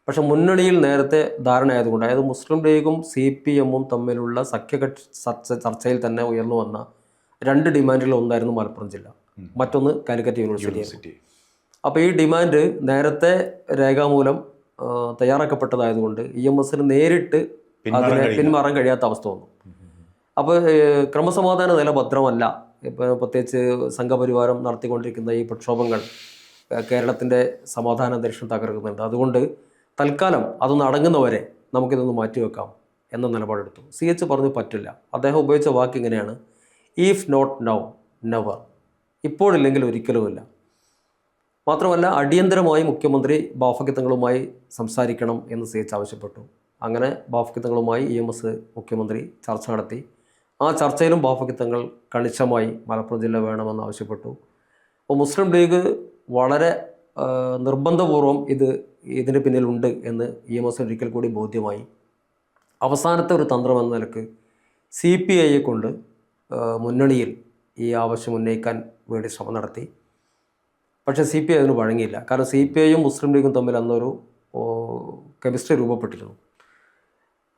പക്ഷെ മുന്നണിയിൽ നേരത്തെ ധാരണയായതുകൊണ്ട്, അതായത് മുസ്ലിം ലീഗും CPM-ഉം തമ്മിലുള്ള സഖ്യകക്ഷി ചർച്ചയിൽ തന്നെ ഉയർന്നു വന്ന 2 ഡിമാൻഡുകൾ ഒന്നായിരുന്നു മലപ്പുറം ജില്ല, മറ്റൊന്ന് കാലിക്കറ്റ് യൂണിവേഴ്സിറ്റി. അപ്പോൾ ഈ ഡിമാൻഡ് നേരത്തെ രേഖാമൂലം തയ്യാറാക്കപ്പെട്ടതായതുകൊണ്ട് EMS-ന് നേരിട്ട് അതിനെ പിന്മാറാൻ കഴിയാത്ത അവസ്ഥ വന്നു. അപ്പോൾ ക്രമസമാധാന നില ഭദ്രമല്ല. ഇപ്പോൾ പ്രത്യേകിച്ച് സംഘപരിവാരം നടത്തിക്കൊണ്ടിരിക്കുന്ന ഈ പ്രക്ഷോഭങ്ങൾ കേരളത്തിൻ്റെ സമാധാന അന്തരീക്ഷം തകർക്കുന്നുണ്ട്. അതുകൊണ്ട് തൽക്കാലം അതൊന്ന് അടങ്ങുന്നവരെ നമുക്കിതൊന്ന് മാറ്റിവെക്കാം എന്ന നിലപാടെടുത്തു. CH പറഞ്ഞു പറ്റില്ല. അദ്ദേഹം ഉപയോഗിച്ച വാക്ക് ഇങ്ങനെയാണ്: ഈഫ് നോട്ട് നൗ നെവർ. ഇപ്പോഴില്ലെങ്കിൽ ഒരിക്കലുമില്ല. മാത്രമല്ല അടിയന്തരമായി മുഖ്യമന്ത്രി ബാഫക്കി തങ്ങളുമായി സംസാരിക്കണം എന്ന് CH ആവശ്യപ്പെട്ടു. അങ്ങനെ ബാഫക്കി തങ്ങളുമായി EMS മുഖ്യമന്ത്രി ചർച്ച നടത്തി. ആ ചർച്ചയിലും ബാഫക്കി തങ്ങൾ കണിശമായി മലപ്പുറം ജില്ല വേണമെന്ന് ആവശ്യപ്പെട്ടു. അപ്പോൾ മുസ്ലിം ലീഗ് വളരെ നിർബന്ധപൂർവം ഇതിന് പിന്നിലുണ്ട് എന്ന് EMS ഒരിക്കൽ കൂടി ബോധ്യമായി. അവസാനത്തെ ഒരു തന്ത്രം എന്ന നിലക്ക് CPIയെ കൊണ്ട് മുന്നണിയിൽ ഈ ആവശ്യം ഉന്നയിക്കാൻ വേണ്ടി ശ്രമം നടത്തി. പക്ഷേ CPI അതിന് വഴങ്ങിയില്ല. കാരണം CPIയും മുസ്ലിം ലീഗും തമ്മിൽ അന്നൊരു കെമിസ്ട്രി രൂപപ്പെട്ടിരുന്നു.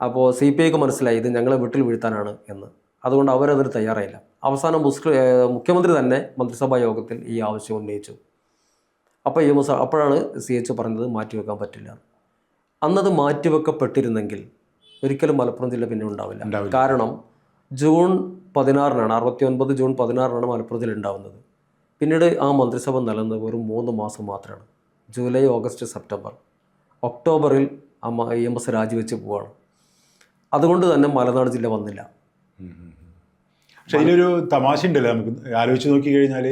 അപ്പോൾ CPIക്ക് മനസ്സിലായി ഇത് ഞങ്ങളെ വീട്ടിൽ വീഴ്ത്താനാണ് എന്ന്. അതുകൊണ്ട് അവരതിന് തയ്യാറായില്ല. അവസാനം മുഖ്യമന്ത്രി തന്നെ മന്ത്രിസഭാ യോഗത്തിൽ ഈ ആവശ്യം ഉന്നയിച്ചു. അപ്പോൾ അപ്പോഴാണ് CH പറഞ്ഞത് മാറ്റിവെക്കാൻ പറ്റില്ല. അന്നത് മാറ്റിവെക്കപ്പെട്ടിരുന്നെങ്കിൽ ഒരിക്കലും മലപ്പുറം ജില്ല പിന്നെ ഉണ്ടാവില്ല. കാരണം ജൂൺ 16-നാണ് 69 ജൂൺ 16-നാണ് മലപ്പുറം ജില്ല ഉണ്ടാവുന്നത്. പിന്നീട് ആ മന്ത്രിസഭ നിലനിന്നത് വെറും 3 മാസം മാത്രമാണ്. July, August, September. ഒക്ടോബറിൽ EMS രാജിവെച്ച് പോവുകയാണ്. അതുകൊണ്ട് തന്നെ മലനാട് ജില്ല വന്നില്ല. പക്ഷെ ഇതിലൊരു തമാശ ഉണ്ടല്ലോ, നമുക്ക് ആലോചിച്ച് നോക്കിക്കഴിഞ്ഞാൽ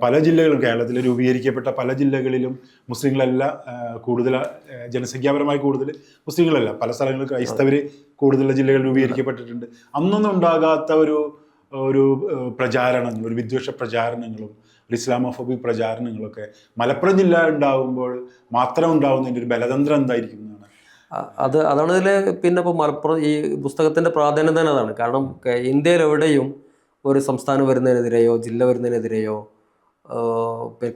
പല ജില്ലകളും കേരളത്തിൽ രൂപീകരിക്കപ്പെട്ട പല ജില്ലകളിലും മുസ്ലിങ്ങളല്ല കൂടുതൽ, ജനസംഖ്യാപരമായി കൂടുതൽ മുസ്ലിങ്ങളല്ല, പല സ്ഥലങ്ങളിൽ ക്രൈസ്തവർ കൂടുതലുള്ള ജില്ലകൾ രൂപീകരിക്കപ്പെട്ടിട്ടുണ്ട്. അന്നൊന്നും ഉണ്ടാകാത്ത ഒരു പ്രചാരണം, ഒരു വിദ്വേഷ പ്രചാരണങ്ങളും ഒരു ഇസ്ലാമോഫോബിക് പ്രചാരണങ്ങളൊക്കെ മലപ്പുറം ജില്ല ഉണ്ടാകുമ്പോൾ മാത്രം ഉണ്ടാകുന്നതിൻ്റെ ഒരു ബലതന്ത്രം എന്തായിരിക്കും എന്നാണ്. അതാണ് ഇതിൽ. പിന്നെ ഇപ്പോൾ മലപ്പുറം ഈ പുസ്തകത്തിൻ്റെ പ്രാധാന്യം തന്നെ അതാണ്. കാരണം ഇന്ത്യയിൽ എവിടെയും ഒരു സംസ്ഥാനം വരുന്നതിനെതിരെയോ ജില്ല വരുന്നതിനെതിരെയോ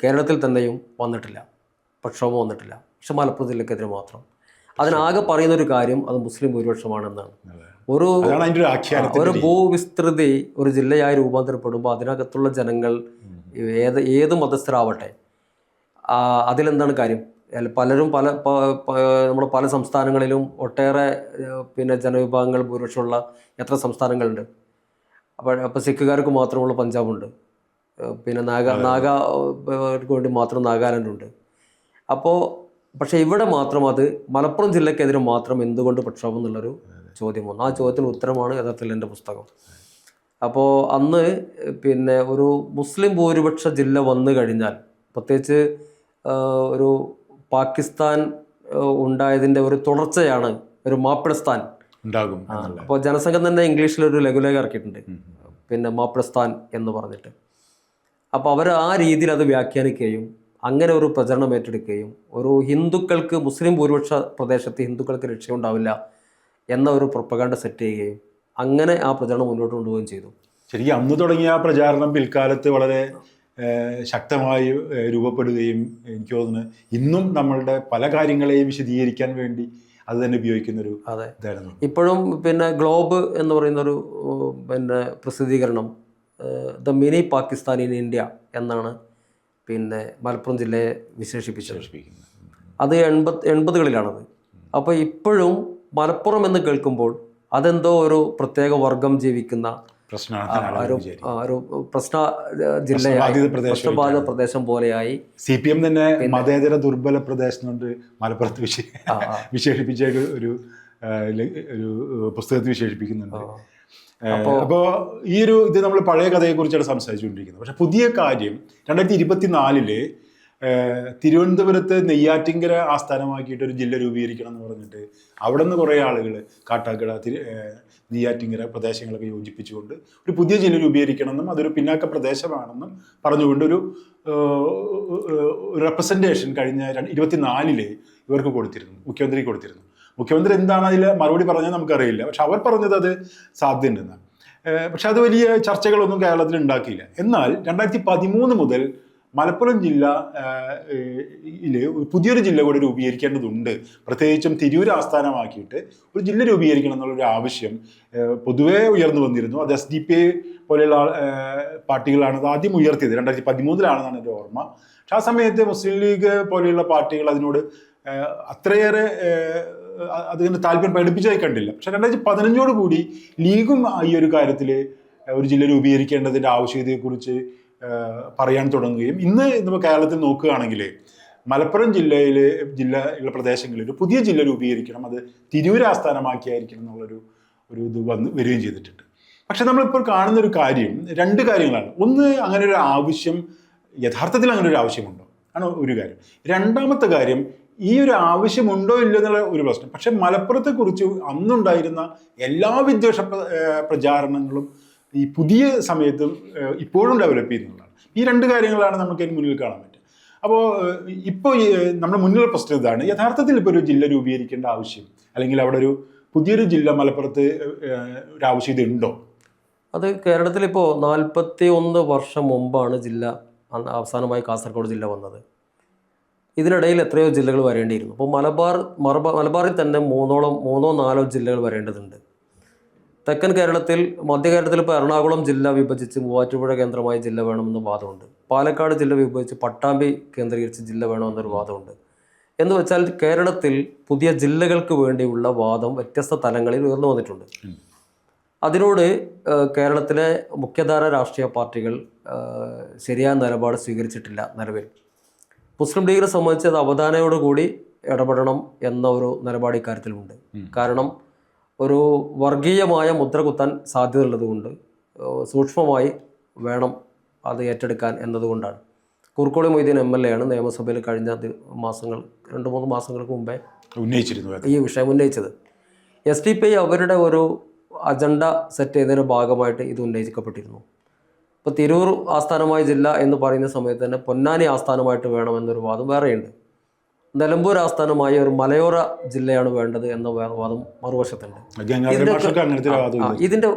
കേരളത്തിൽ തന്നെയും വന്നിട്ടില്ല, പ്രക്ഷോഭം വന്നിട്ടില്ല. പക്ഷെ മലപ്പുറം ജില്ലക്കെതിരെ മാത്രം. അതിനാകെ പറയുന്നൊരു കാര്യം അത് മുസ്ലിം ഭൂരിപക്ഷമാണെന്നാണ്. ഒരു ഭൂവിസ്തൃതി ഒരു ജില്ലയായി രൂപാന്തരപ്പെടുമ്പോൾ അതിനകത്തുള്ള ജനങ്ങൾ ഏത് മതസ്ഥരാവട്ടെ, അതിലെന്താണ് കാര്യം? പലരും നമ്മുടെ പല സംസ്ഥാനങ്ങളിലും ഒട്ടേറെ പിന്നെ ജനവിഭാഗങ്ങൾ ഭൂരിപക്ഷമുള്ള എത്ര സംസ്ഥാനങ്ങളുണ്ട്. അപ്പോൾ സിഖുകാർക്ക് മാത്രമുള്ള പഞ്ചാബുണ്ട്, പിന്നെ നാഗാർക്ക് വേണ്ടി മാത്രം നാഗാലാൻഡുണ്ട്. പക്ഷേ ഇവിടെ മാത്രം അത് മലപ്പുറം ജില്ലക്കെതിരെ മാത്രം എന്തുകൊണ്ട് പ്രക്ഷോഭം എന്നുള്ളൊരു ചോദ്യം വന്നു. ആ ചോദ്യത്തിന് ഉത്തരമാണ് യഥാർത്ഥത്തിൽ എൻ്റെ പുസ്തകം. അപ്പോൾ അന്ന് പിന്നെ ഒരു മുസ്ലിം ഭൂരിപക്ഷ ജില്ല വന്നു കഴിഞ്ഞാൽ, പ്രത്യേകിച്ച് ഒരു പാകിസ്ഥാൻ ഉണ്ടായതിൻ്റെ ഒരു തുടർച്ചയാണ് ഒരു മാപ്പിളസ്ഥാൻ ഉണ്ടാകും. അപ്പോൾ ജനസംഘം തന്നെ ഇംഗ്ലീഷിലൊരു ലഘുലേഖ ഇറക്കിയിട്ടുണ്ട്, പിന്നെ മാപ്പിളസ്ഥാൻ എന്ന് പറഞ്ഞിട്ട്. അപ്പോൾ അവർ ആ രീതിയിൽ അത് വ്യാഖ്യാനിക്കുകയും അങ്ങനെ ഒരു പ്രചരണം ഏറ്റെടുക്കുകയും ഒരു ഹിന്ദുക്കൾക്ക്, മുസ്ലിം ഭൂരിപക്ഷ പ്രദേശത്ത് ഹിന്ദുക്കൾക്ക് രക്ഷയുണ്ടാവില്ല എന്ന ഒരു പ്രൊപ്പഗാൻഡ സെറ്റ് ചെയ്യുകയും അങ്ങനെ ആ പ്രചരണം മുന്നോട്ട് കൊണ്ടുപോവുകയും ചെയ്തു. ശരിക്കും അന്ന് തുടങ്ങിയ ആ പ്രചാരണം പിൽക്കാലത്ത് വളരെ ശക്തമായി രൂപപ്പെടുകയും എനിക്ക് തോന്നുന്നു ഇന്നും നമ്മളുടെ പല കാര്യങ്ങളെയും വിശദീകരിക്കാൻ വേണ്ടി അത് തന്നെ ഉപയോഗിക്കുന്നൊരു ഇതായിരുന്നു. ഇപ്പോഴും പിന്നെ ഗ്ലോബ് എന്ന് പറയുന്നൊരു പിന്നെ പ്രസിദ്ധീകരണം the mini Pakistan in India എന്നാണ് പിന്നെ മലപ്പുറം ജില്ലയെ വിശേഷിപ്പിച്ചത്. അത് 80-കളിലാണത്. അപ്പോൾ ഇപ്പോഴും മലപ്പുറം എന്ന് കേൾക്കുമ്പോൾ അതെന്തോ ഒരു പ്രത്യേക വർഗം ജീവിക്കുന്ന ഒരു പ്രശ്ന ജില്ലയായി, പ്രശ്നബാധിത പ്രദേശം പോലെയായി. CPM തന്നെ മതേതര ദുർബല പ്രദേശം കൊണ്ട് മലപ്പുറത്ത് വിശേഷിപ്പിച്ച ഒരു പുസ്തകത്തിൽ വിശേഷിപ്പിക്കുന്നുണ്ട്. അപ്പോൾ ഇത് നമ്മൾ പഴയ കഥയെക്കുറിച്ചാണ് സംസാരിച്ചുകൊണ്ടിരിക്കുന്നത്. പക്ഷെ പുതിയ കാര്യം 2024 തിരുവനന്തപുരത്ത് നെയ്യാറ്റിങ്കര ആസ്ഥാനമാക്കിയിട്ട് ഒരു ജില്ല രൂപീകരിക്കണം എന്ന് പറഞ്ഞിട്ട് അവിടെ നിന്ന് കുറേ ആളുകൾ കാട്ടാക്കട, നെയ്യാറ്റിങ്കര പ്രദേശങ്ങളൊക്കെ യോജിപ്പിച്ചുകൊണ്ട് ഒരു പുതിയ ജില്ല രൂപീകരിക്കണമെന്നും അതൊരു പിന്നാക്ക പ്രദേശമാണെന്നും പറഞ്ഞുകൊണ്ട് ഒരു റെപ്രസെൻറ്റേഷൻ കഴിഞ്ഞ 2024 ഇവർക്ക് കൊടുത്തിരുന്നു, മുഖ്യമന്ത്രി കൊടുത്തിരുന്നു. മുഖ്യമന്ത്രി എന്താണ് അതിൽ മറുപടി പറഞ്ഞത് നമുക്കറിയില്ല. പക്ഷെ അവർ പറഞ്ഞത് അത് സാധ്യതയുണ്ടെന്നാണ്. പക്ഷെ അത് വലിയ ചർച്ചകളൊന്നും കേരളത്തിൽ ഉണ്ടാക്കിയില്ല. എന്നാൽ 2013 മുതൽ മലപ്പുറം ജില്ലയില് പുതിയൊരു ജില്ല കൂടി രൂപീകരിക്കേണ്ടതുണ്ട്. പ്രത്യേകിച്ചും തിരൂർ ആസ്ഥാനമാക്കിയിട്ട് ഒരു ജില്ല രൂപീകരിക്കണം എന്നുള്ളൊരു ആവശ്യം പൊതുവേ ഉയർന്നു വന്നിരുന്നു. അത് SDP പോലെയുള്ള പാർട്ടികളാണ് അത് ആദ്യം ഉയർത്തിയത്. 2013 എൻ്റെ ഓർമ്മ. പക്ഷെ ആ സമയത്ത് മുസ്ലിം ലീഗ് പോലെയുള്ള പാർട്ടികൾ അതിനോട് അത്രയേറെ അതിന് താല്പര്യം പ്രകടിപ്പിച്ചതായി കണ്ടില്ല. പക്ഷെ 2015 കൂടി ലീഗും ഈ ഒരു കാര്യത്തിൽ ഒരു ജില്ല രൂപീകരിക്കേണ്ടതിൻ്റെ ആവശ്യകതയെക്കുറിച്ച് പറയാൻ തുടങ്ങുകയും ഇന്ന് നമ്മൾ കേരളത്തിൽ നോക്കുകയാണെങ്കിൽ മലപ്പുറം ജില്ലയിലുള്ള പ്രദേശങ്ങളിൽ ഒരു പുതിയ ജില്ല രൂപീകരിക്കണം, അത് തിരൂർ ആസ്ഥാനമാക്കിയായിരിക്കണം എന്നുള്ളൊരു ഇത് വരികയും ചെയ്തിട്ടുണ്ട്. പക്ഷെ നമ്മളിപ്പോൾ കാണുന്നൊരു കാര്യം, 2 കാര്യങ്ങളാണ്. ഒന്ന്, അങ്ങനെ ഒരു ആവശ്യം യഥാർത്ഥത്തിൽ അങ്ങനെ ഒരു ആവശ്യമുണ്ടോ ആണ് ഒരു കാര്യം. രണ്ടാമത്തെ കാര്യം, ഈ ഒരു ആവശ്യമുണ്ടോ ഇല്ല എന്നുള്ള ഒരു പ്രശ്നം. പക്ഷെ മലപ്പുറത്തെക്കുറിച്ച് അന്നുണ്ടായിരുന്ന എല്ലാ വിദ്വേഷ പ്രചാരണങ്ങളും ഈ പുതിയ സമയത്തും ഇപ്പോഴും ഡെവലപ്പ് ചെയ്യുന്നതാണ്. ഈ 2 കാര്യങ്ങളാണ് നമുക്ക് അതിന് മുന്നിൽ കാണാൻ പറ്റുക. അപ്പോൾ ഇപ്പോൾ നമ്മുടെ മുന്നിലുള്ള പ്രശ്നം ഇതാണ്, യഥാർത്ഥത്തിൽ ഇപ്പോൾ ഒരു ജില്ല രൂപീകരിക്കേണ്ട ആവശ്യം, അല്ലെങ്കിൽ അവിടെ ഒരു പുതിയൊരു ജില്ല മലപ്പുറത്ത് ഒരു ആവശ്യകത ഉണ്ടോ? അത് കേരളത്തിലിപ്പോൾ 41 വർഷം മുമ്പാണ് ജില്ല അവസാനമായി കാസർഗോഡ് ജില്ല വന്നത്. ഇതിനിടയിൽ എത്രയോ ജില്ലകൾ വരേണ്ടിയിരുന്നു. അപ്പോൾ മലബാറിൽ തന്നെ മൂന്നോ നാലോ ജില്ലകൾ വരേണ്ടതുണ്ട്. തെക്കൻ കേരളത്തിൽ, മധ്യ കേരളത്തിൽ ഇപ്പോൾ എറണാകുളം ജില്ല വിഭജിച്ച് മൂവാറ്റുപുഴ കേന്ദ്രമായി ജില്ല വേണമെന്ന് വാദമുണ്ട്. പാലക്കാട് ജില്ല വിഭജിച്ച് പട്ടാമ്പി കേന്ദ്രീകരിച്ച് ജില്ല വേണമെന്നൊരു വാദമുണ്ട്. എന്ന് വെച്ചാൽ കേരളത്തിൽ പുതിയ ജില്ലകൾക്ക് വേണ്ടിയുള്ള വാദം വ്യത്യസ്ത തലങ്ങളിൽ ഉയർന്നു വന്നിട്ടുണ്ട്. അതിനോട് കേരളത്തിലെ മുഖ്യധാര രാഷ്ട്രീയ പാർട്ടികൾ ശരിയായ നിലപാട് സ്വീകരിച്ചിട്ടില്ല നിലവിൽ. മുസ്ലിം ലീഗിനെ സംബന്ധിച്ച് അത് അവധാനയോടുകൂടി ഇടപെടണം എന്ന ഒരു നിലപാട് ഇക്കാര്യത്തിലുണ്ട്. കാരണം ഒരു വർഗീയമായ മുദ്ര കുത്താൻ സാധ്യതയുള്ളതുകൊണ്ട് സൂക്ഷ്മമായി വേണം അത് ഏറ്റെടുക്കാൻ എന്നതുകൊണ്ടാണ്. കുറുക്കോളി മൊയ്തീൻ MLA ആണ് നിയമസഭയിൽ കഴിഞ്ഞ 2-3 മാസങ്ങൾക്ക് മുമ്പേ ഈ വിഷയം ഉന്നയിച്ചത്. SDPI അവരുടെ ഒരു അജണ്ട സെറ്റ് ചെയ്തതിൻ്റെ ഭാഗമായിട്ട് ഇത് ഉന്നയിക്കപ്പെട്ടിരുന്നു. ഇപ്പോൾ തിരൂർ ആസ്ഥാനമായ ജില്ല എന്ന് പറയുന്ന സമയത്ത് തന്നെ പൊന്നാനി ആസ്ഥാനമായിട്ട് വേണമെന്നൊരു വാദം വേറെയുണ്ട്. നിലമ്പൂർ ആസ്ഥാനമായ ഒരു മലയോര ജില്ലയാണ് വേണ്ടത് എന്ന വാദം മറുവശത്തുണ്ട്. ഇതിൻ്റെ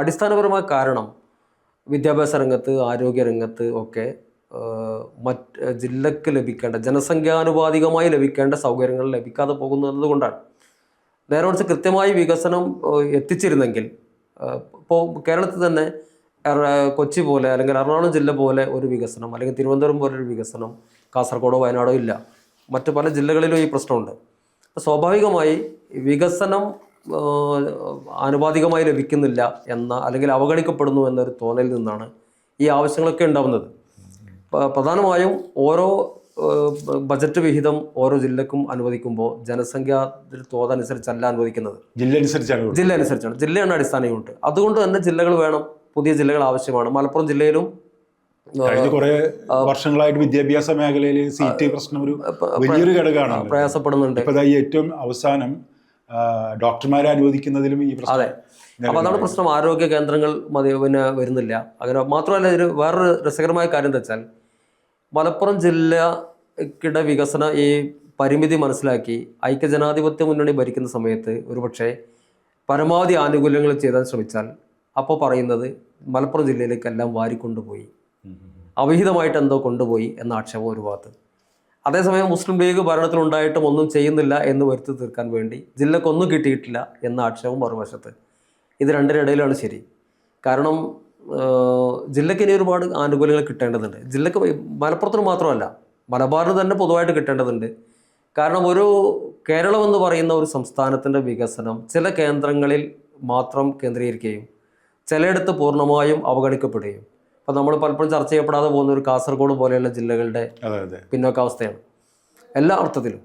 അടിസ്ഥാനപരമായ കാരണം വിദ്യാഭ്യാസ രംഗത്ത്, ആരോഗ്യ രംഗത്ത് ഒക്കെ ജില്ലക്ക് ലഭിക്കേണ്ട, ജനസംഖ്യാനുപാതികമായി ലഭിക്കേണ്ട സൗകര്യങ്ങൾ ലഭിക്കാതെ പോകുന്നു എന്നതുകൊണ്ടാണ്. നേരെ മറിച്ച് കൃത്യമായി വികസനം എത്തിച്ചിരുന്നെങ്കിൽ, ഇപ്പോൾ കേരളത്തിൽ തന്നെ കൊച്ചി പോലെ അല്ലെങ്കിൽ എറണാകുളം ജില്ല പോലെ ഒരു വികസനം, അല്ലെങ്കിൽ തിരുവനന്തപുരം പോലൊരു വികസനം കാസർഗോഡോ വയനാടോ ഇല്ല. മറ്റ് പല ജില്ലകളിലും ഈ പ്രശ്നമുണ്ട്. സ്വാഭാവികമായി വികസനം ആനുപാതികമായി ലഭിക്കുന്നില്ല എന്ന, അല്ലെങ്കിൽ അവഗണിക്കപ്പെടുന്നു എന്നൊരു തോന്നലിൽ നിന്നാണ് ഈ ആവശ്യങ്ങളൊക്കെ ഉണ്ടാവുന്നത്. പ്രധാനമായും ഓരോ ബജറ്റ് വിഹിതം ഓരോ ജില്ലക്കും അനുവദിക്കുമ്പോൾ ജനസംഖ്യ തോതനുസരിച്ചല്ല അനുവദിക്കുന്നത്, ജില്ല അനുസരിച്ചാണ്. ജില്ലയാണ് അടിസ്ഥാന യൂണിറ്റ്. അതുകൊണ്ട് തന്നെ ജില്ലകൾ വേണം, പുതിയ ജില്ലകൾ ആവശ്യമാണ്. മലപ്പുറം ജില്ലയിലും കുറെ വർഷങ്ങളായിട്ട് വിദ്യാഭ്യാസ മേഖലയിൽ സീറ്റ് പ്രശ്നം ഒരു വലിയൊരു ഘടകമാണ്, പ്രയാസപ്പെടുന്നുണ്ട്. ഏറ്റവും അവസാനം ഡോക്ടർമാരെ അനുവദിക്കുന്നതിലും ഈ പ്രശ്നം. അതെ, അപ്പോൾ അതാണ് പ്രശ്നം. ആരോഗ്യ കേന്ദ്രങ്ങൾ വരുന്നില്ല. അങ്ങനെ മാത്രമല്ല, ഇതിന് വേറൊരു രസകരമായ കാര്യം എന്താ വെച്ചാൽ, മലപ്പുറം ജില്ലക്കിടെ വികസന ഈ പരിമിതി മനസ്സിലാക്കി ഐക്യജനാധിപത്യ മുന്നണി ഭരിക്കുന്ന സമയത്ത് ഒരുപക്ഷെ പരമാവധി ആനുകൂല്യങ്ങൾ ചെയ്താൻ ശ്രമിച്ചാൽ അപ്പോൾ പറയുന്നത് മലപ്പുറം ജില്ലയിലേക്ക് എല്ലാം വാരിക്കൊണ്ടുപോയി, അവിഹിതമായിട്ട് എന്തോ കൊണ്ടുപോയി എന്ന ആക്ഷേപം ഒരു ഭാഗത്ത്. അതേസമയം മുസ്ലിം ലീഗ് ഭരണത്തിലുണ്ടായിട്ടും ഒന്നും ചെയ്യുന്നില്ല എന്ന് വരുത്തി തീർക്കാൻ വേണ്ടി ജില്ലക്കൊന്നും കിട്ടിയിട്ടില്ല എന്ന ആക്ഷേപം മറുവശത്ത്. ഇത് രണ്ടിനിടയിലാണ് ശരി. കാരണം ജില്ലയ്ക്ക് ഇനി ഒരുപാട് ആനുകൂല്യങ്ങൾ കിട്ടേണ്ടതുണ്ട്. ജില്ലക്ക്, മലപ്പുറത്തിന് മാത്രമല്ല, മലബാറിന് തന്നെ പൊതുവായിട്ട് കിട്ടേണ്ടതുണ്ട്. കാരണം ഒരു കേരളം എന്ന് പറയുന്ന ഒരു സംസ്ഥാനത്തിൻ്റെ വികസനം ചില കേന്ദ്രങ്ങളിൽ മാത്രം കേന്ദ്രീകരിക്കുകയും ചിലയിടത്ത് പൂർണ്ണമായും അവഗണിക്കപ്പെടുകയും, അപ്പോൾ നമ്മൾ പലപ്പോഴും ചർച്ച ചെയ്യപ്പെടാതെ പോകുന്ന ഒരു കാസർഗോഡ് പോലെയുള്ള ജില്ലകളുടെ പിന്നോക്കാവസ്ഥയാണ് എല്ലാ അർത്ഥത്തിലും.